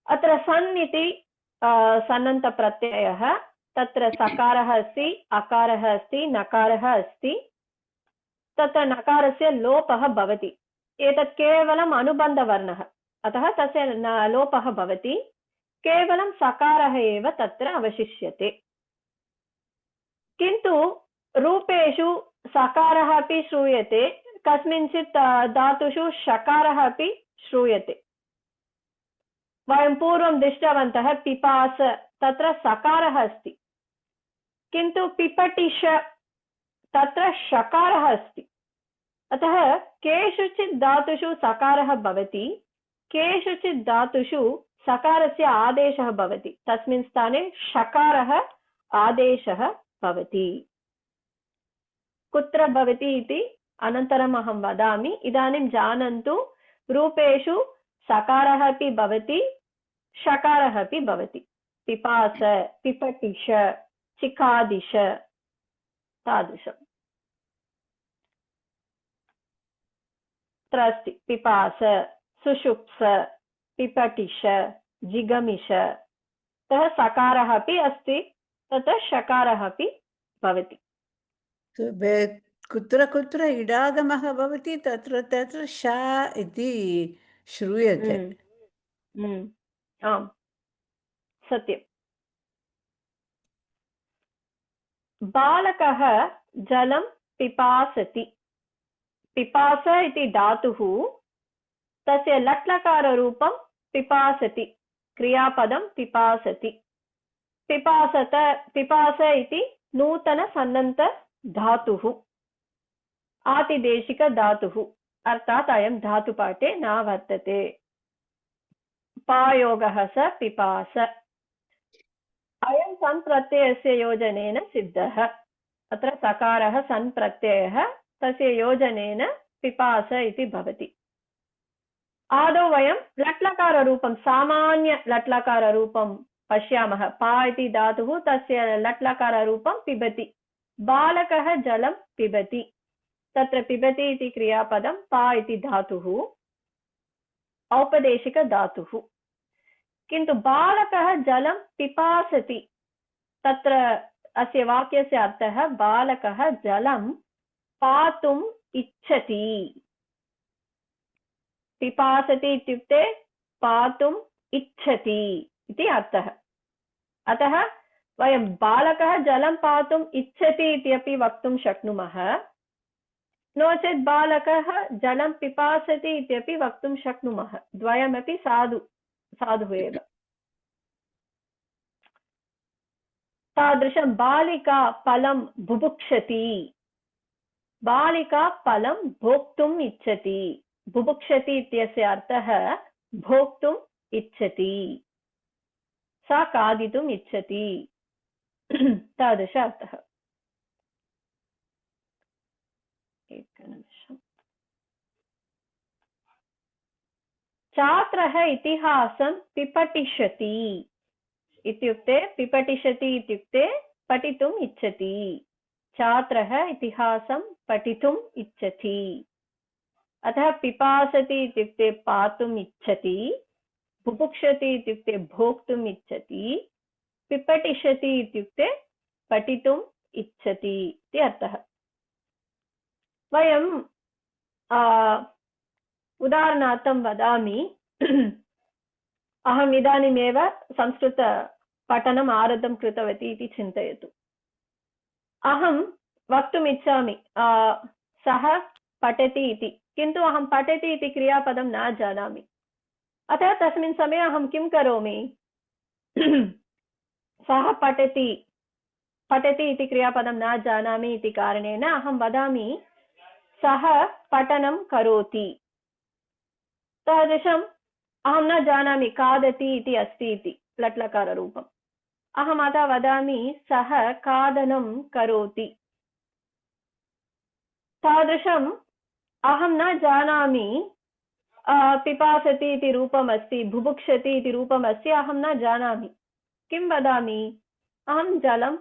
अत्र सन् इति सन्नन्तप्रत्ययः, तत्र सकारः अस्ति, अकारः अस्ति, नकारः अस्ति। तत्र नकारस्य लोपः भवति, एतत् केवलम् अनुबन्धवर्णः, अतः तस्य लोपः भवति, केवलं सकारः एव तत्र अवशिष्यते। किन्तु रूपेषु सकारः अपि श्रूयते, कस्मिंश्चित् धातुषु शकारः अपि श्रूयते। वयं पूर्वं दृष्टवन्तः पिपास, तत्र सकारः अस्ति, किन्तु पिपटिष तत्र शकारः अस्ति। अतः केषुचित् धातुषु सकारः भवति, केषुचित् धातुषु सकारस्य आदेशः भवति, तस्मिन् स्थाने शकारः आदेशः भवति। कुत्र भवति इति अनन्तरम् अहं वदामि। इदानीं जानन्तु, रूपेषु सकारः अपि भवति, शकारः अपि भवति। पिपास, पिपटिष, चिकादिश, तादृशम्। अत्र अस्ति पिपास, सुषुप्स, पिपटिष, जिगमिष, तः सकारः अपि अस्ति, तत्र शकारः अपि भवति। कुत्र कुत्र इडागमः भवति तत्र तत्र श इति श्रूयते। आम्, सत्यम्। बालकः जलं पिपासति। पिपास इति धातुः, तस्य लट्लकाररूपं पिपासति, क्रियापदं पिपासति। पिपासत, पिपास इति नूतनसन्नन्त धातुः, आतिदेशिकधातुः, अर्थात् अयं धातुपाठे न वर्तते। पायोगः स पिपास। अयं सन् प्रत्ययस्य योजनेन सिद्धः। अत्र सकारः सन् प्रत्ययः, तस्य योजनेन पिपास इति भवति। आदौ वयं लट्लकाररूपं, सामान्य लट्लकाररूपं पश्यामः। पा इति धातुः, तस्य लट्लकाररूपं पिबति। बालकः जलं पिबति। तत्र पिबति इति क्रियापदं, पा इति धातुः औपदेशिकधातुः। किन्तु बालकः जलं पिपासति, तत्र अस्य वाक्यस्य अर्थः बालकः जलं पातुम् इच्छति। पिपासति इत्युक्ते पातुम् इच्छति इति अर्थः। अतः वयं बालकः जलं पातुम् इच्छति इत्यपि वक्तुं शक्नुमः, नो चेत् बालकः जलं पिपासति इत्यपि वक्तुं शक्नुमः। द्वयमपि साधुः एव। तादृशं बालिका फलं बुभुक्षति। बालिका फलं भोक्तुम् इच्छति। बुभुक्षति इत्यस्य अर्थः भोक्तुम् इच्छति, सा खादितुम् इच्छति, तादृश अर्थः। एकनिमिषम्। छात्रः इतिहासं पिपठिष्यति इत्युक्ते, पिपठिष्यति इत्युक्ते पठितुम् इच्छति। छात्रः इतिहासं पठितुम् इच्छति। अतः पिपासति इत्युक्ते पातुम् इच्छति, बुभुक्षति इत्युक्ते भोक्तुम् इच्छति, पिपठिष्यति इत्युक्ते पठितुम् इच्छति इति अर्थः। वयं उदाहरणार्थं वदामि। अहम् इदानीमेव संस्कृतपठनम् आरम्भं कृतवती इति चिन्तयतु। अहं वक्तुम् इच्छामि सः पठति इति, किन्तु अहं पठति इति क्रियापदं न जानामि। अतः तस्मिन् समये अहं किं करोमि? सः पठति इति क्रियापदं न जानामि इति कारणेन अहं वदामि सः पठनं करोति। तादृशम् अहं न जानामि खादति इति अस्ति इति लट्लकाररूपम्। अहम् अतः वदामि सः खादनं करोति। तादृशम् अहं न जानामि पिपासति इति रूपम् अस्ति, बुभुक्षति इति रूपम् अस्ति, अहं न जानामि। किं वदामि? अहं जलं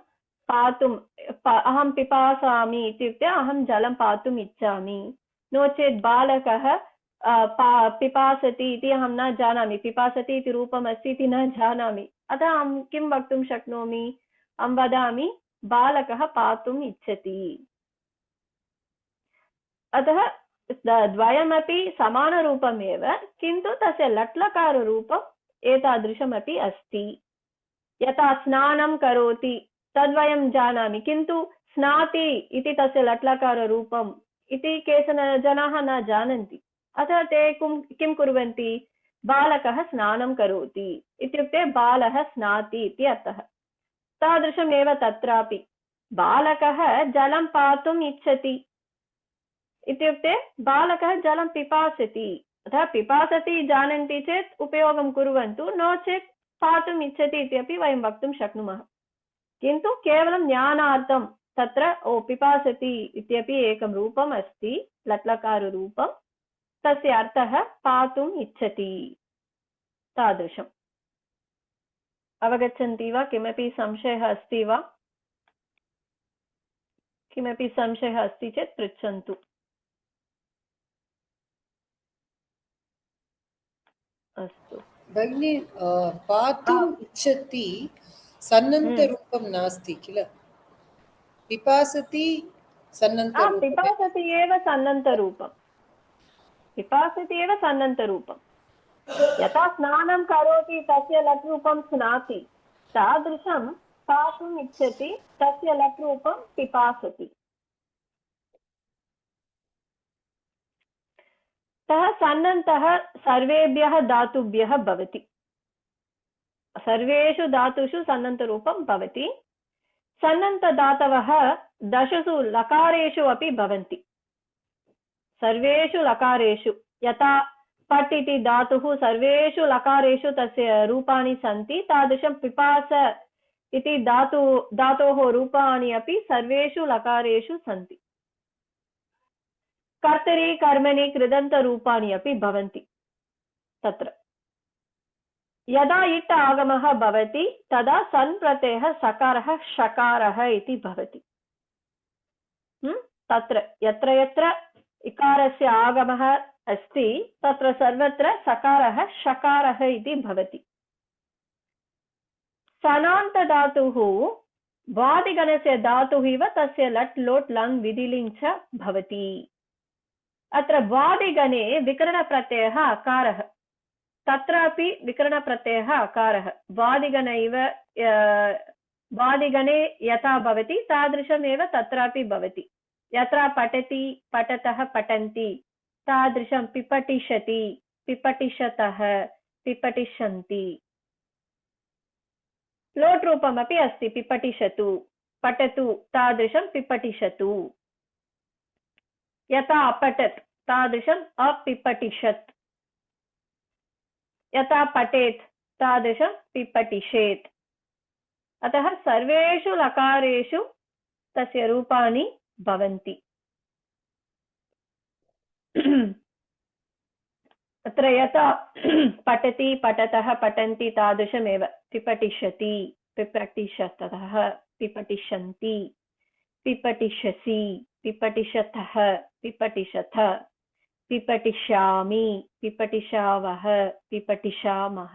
पातुम्, अहं पिपासामि इत्युक्ते अहं जलं पातुम् इच्छामि। नो चेत् बालकः पिपासति इति अहं न जानामि, पिपासति इति रूपम् अस्ति इति न जानामि। अतः अहं किं वक्तुं शक्नोमि? अहं वदामि बालकः पातुम् इच्छति। अतः द्वयमपि समानरूपमेव, किन्तु तस्य लट्लकाररूपम् एतादृशमपि अस्ति। यथा स्नानं करोति तद्वयं जानामि, किन्तु स्नाति इति तस्य लट्लकाररूपम् इति केचन जनाः न जानन्ति। अतः ते किं कुर्वन्ति? बालकः स्नानं करोति इत्युक्ते बालः स्नाति इति अर्थः। तादृशमेव तत्रापि बालकः जलं पातुम् इच्छति इत्युक्ते बालकः जलं पिपासति। अतः पिपासति जानन्ति चेत् उपयोगं कुर्वन्तु, नो चेत् पातुम् इच्छति इत्यपि वयं वक्तुं शक्नुमः। किन्तु केवलं ज्ञानार्थं तत्र पिपासति इत्यपि एकं रूपम् अस्ति, लट्लकाररूपं, तस्य अर्थः पातुम् इच्छति। तादृशम्। अवगच्छन्ति वा? किमपि संशयः अस्ति वा? किमपि संशयः अस्ति चेत् पृच्छन्तु। अस्तु भगिनी, पातुम् इच्छति सन्नन्तरूपं नास्ति किल? पिपासति सन्नन्तरूपं। पिपासति एव सन्नन्तरूपं। पिपासति एव सन्नन्तरूपं। यथा स्नानं करोति तस्य लट्रूपं स्नाति, तादृशं पातुम् इच्छति तस्य लट्रूपं पिपासति। सः सन्नन्तः सर्वेभ्यः धातुभ्यः भवति। सर्वेषु धातुषु सन्नन्तरूपं भवति। सन्नन्तधातवः 10 लकारेषु अपि भवन्ति। सर्वेषु लकारेषु, यथा पट् इति धातुः सर्वेषु लकारेषु तस्य रूपाणि सन्ति, तादृशं पिपास इति धातोः रूपाणि अपि सर्वेषु लकारेषु सन्ति। कर्तरि कर्मणि कृदन्तरूपाणि अपि भवन्ति तत्र। यदा इट् आगमः भवति तदा सन् प्रत्ययः सकारः षकारः इति भवति। तत्र यत्र यत्र इकारस्य आगमः अस्ति तत्र सर्वत्र सकारः षकारः इति भवति। सनान्तधातुः वादिगणस्य धातुः इव तस्य लट् लोट् लङ् विधिलिङ् च भवति। अत्र वादिगणे विकरणप्रत्ययः अकारः, तत्रापि विकरणप्रत्ययः अकारः। वादिगणे यथा भवति तादृशमेव तत्रापि भवति। यत्र पठति पठतः पठन्ति तादृशं पिपठिष्यति पिपठिष्यतः पिपठिष्यन्ति। लोट् रूपमपि अस्ति, पिपठिष्यतु पठतु तादृशं पिपठिष्यतु। यथा अपठत् तादृशम् अपिपठिष्यत्। यथा पठेत् तादृशं पिपठिषेत्। अतः सर्वेषु लकारेषु तस्य रूपाणि भवन्ति। अत्र यथा पठति पठतः पठन्ति तादृशमेव पिपठिष्यति पिपठिष्यतः पिपठिष्यन्ति पिपठिष्यसि पिपठिष्यतः पिपठिष्यथ पिपठिष्यामि पिपठिष्यावः पिपठिष्यामः।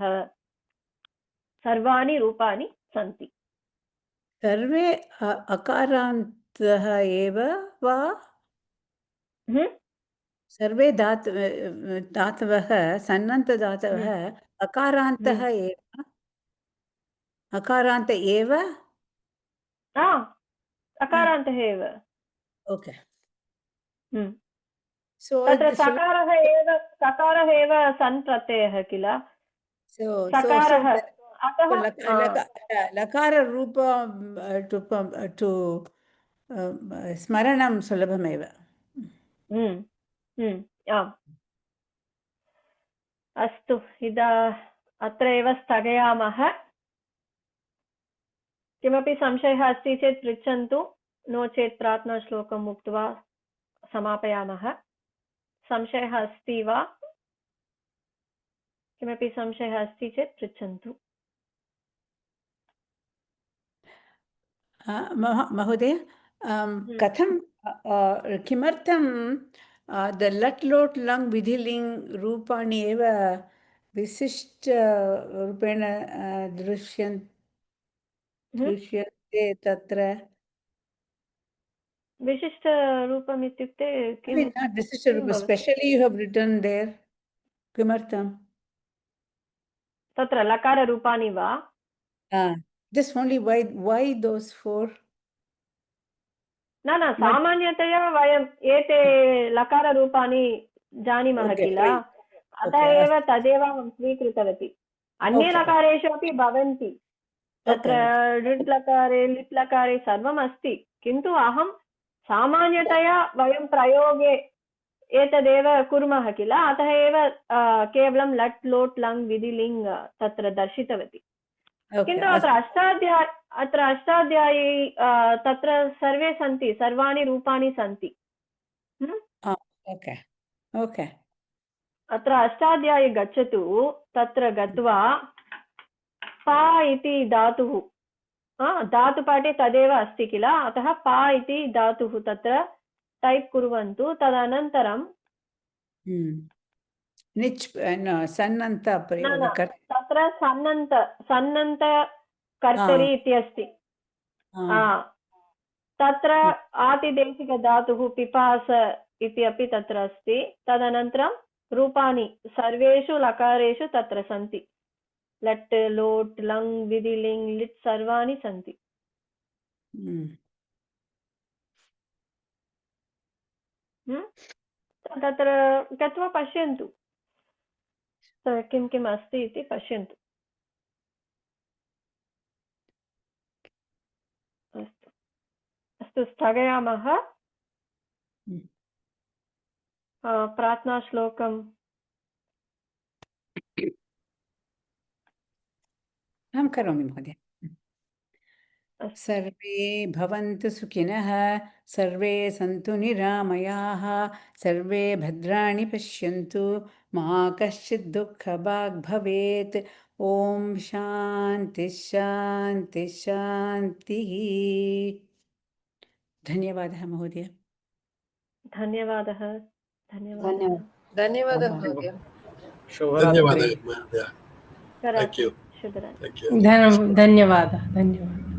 सर्वाणि रूपाणि सन्ति। सर्वे अकारान्तः एव वा? सर्वे धातवः सन्नन्तधातवः अकारान्तः एव? अकारान्त एव? अकारान्तः एव। ओके। तत्र सकारः एव सन् प्रत्ययः किल। सकारः लकाररूपं स्मरणं सुलभमेव। आम्। अस्तु, अत्र एव स्थगयामः। किमपि संशयः अस्ति चेत् पृच्छन्तु, नो चेत् प्रार्थनाश्लोकम् उक्त्वा समापयामः। संशयः अस्ति वा? किमपि संशयः अस्ति चेत् पृच्छन्तु। महोदय, कथं किमर्थं द लट् लोट् लङ् विधिलिङ् रूपाणि एव विशिष्टरूपेण दृश्यन्ते तत्र? विशिष्टरूपम् इत्युक्ते specially you have written there, किमर्थं? तत्र लकाररूपाणि वा? Just only why those four? न सामान्यतया वयम् एते लकाररूपाणि जानीमः किल, अतः एव तदेव अहं स्वीकृतवती। अन्ये लकारेषु अपि भवन्ति, तत्र ऋट् लकारे लिट् लकारे सर्वम् अस्ति, किन्तु अहं सामान्यतया वयं प्रयोगे एतदेव कुर्मः किल, अतः एव केवलं लट् लोट् लङ् विधिलिङ् तत्र दर्शितवती। किन्तु अत्र अष्टाध्यायी तत्र सर्वे सन्ति, सर्वाणि रूपाणि सन्ति। अत्र अष्टाध्यायी गच्छतु, तत्र गत्वा पा इति धातुः, धातुपाठे तदेव अस्ति किल, अतः पा इति धातुः तत्र टैप् कुर्वन्तु। तदनन्तरं तत्र सन्नन्त कर्तरि इति अस्ति। तत्र आतिदेशिकधातुः पिपास इति अपि तत्र अस्ति। तदनन्तरं रूपाणि सर्वेषु लकारेषु तत्र सन्ति। लट् लोट् लङ् विधिलिङ् लिट् सर्वाणि सन्ति। तत्र गत्वा पश्यन्तु किं किम् अस्ति इति पश्यन्तु। अस्तु, स्थगयामः। प्रार्थनाश्लोकं अहं करोमि महोदय। अस्तु। सर्वे भवन्तु सुखिनः, सर्वे सन्तु निरामयाः, सर्वे भद्राणि पश्यन्तु, मा कश्चित् दुःखभाग् भवेत्। ॐ शान्ति शान्ति शान्तिः। धन्यवादः महोदय। धन्यवादः। धन्यवादः। धन्यवादः Bye-bye. महोदय। शुभरात्रि। धन्यवादः. Thank you. शुभरात्रि। Thank you. धन्यवादः धन्यवादः।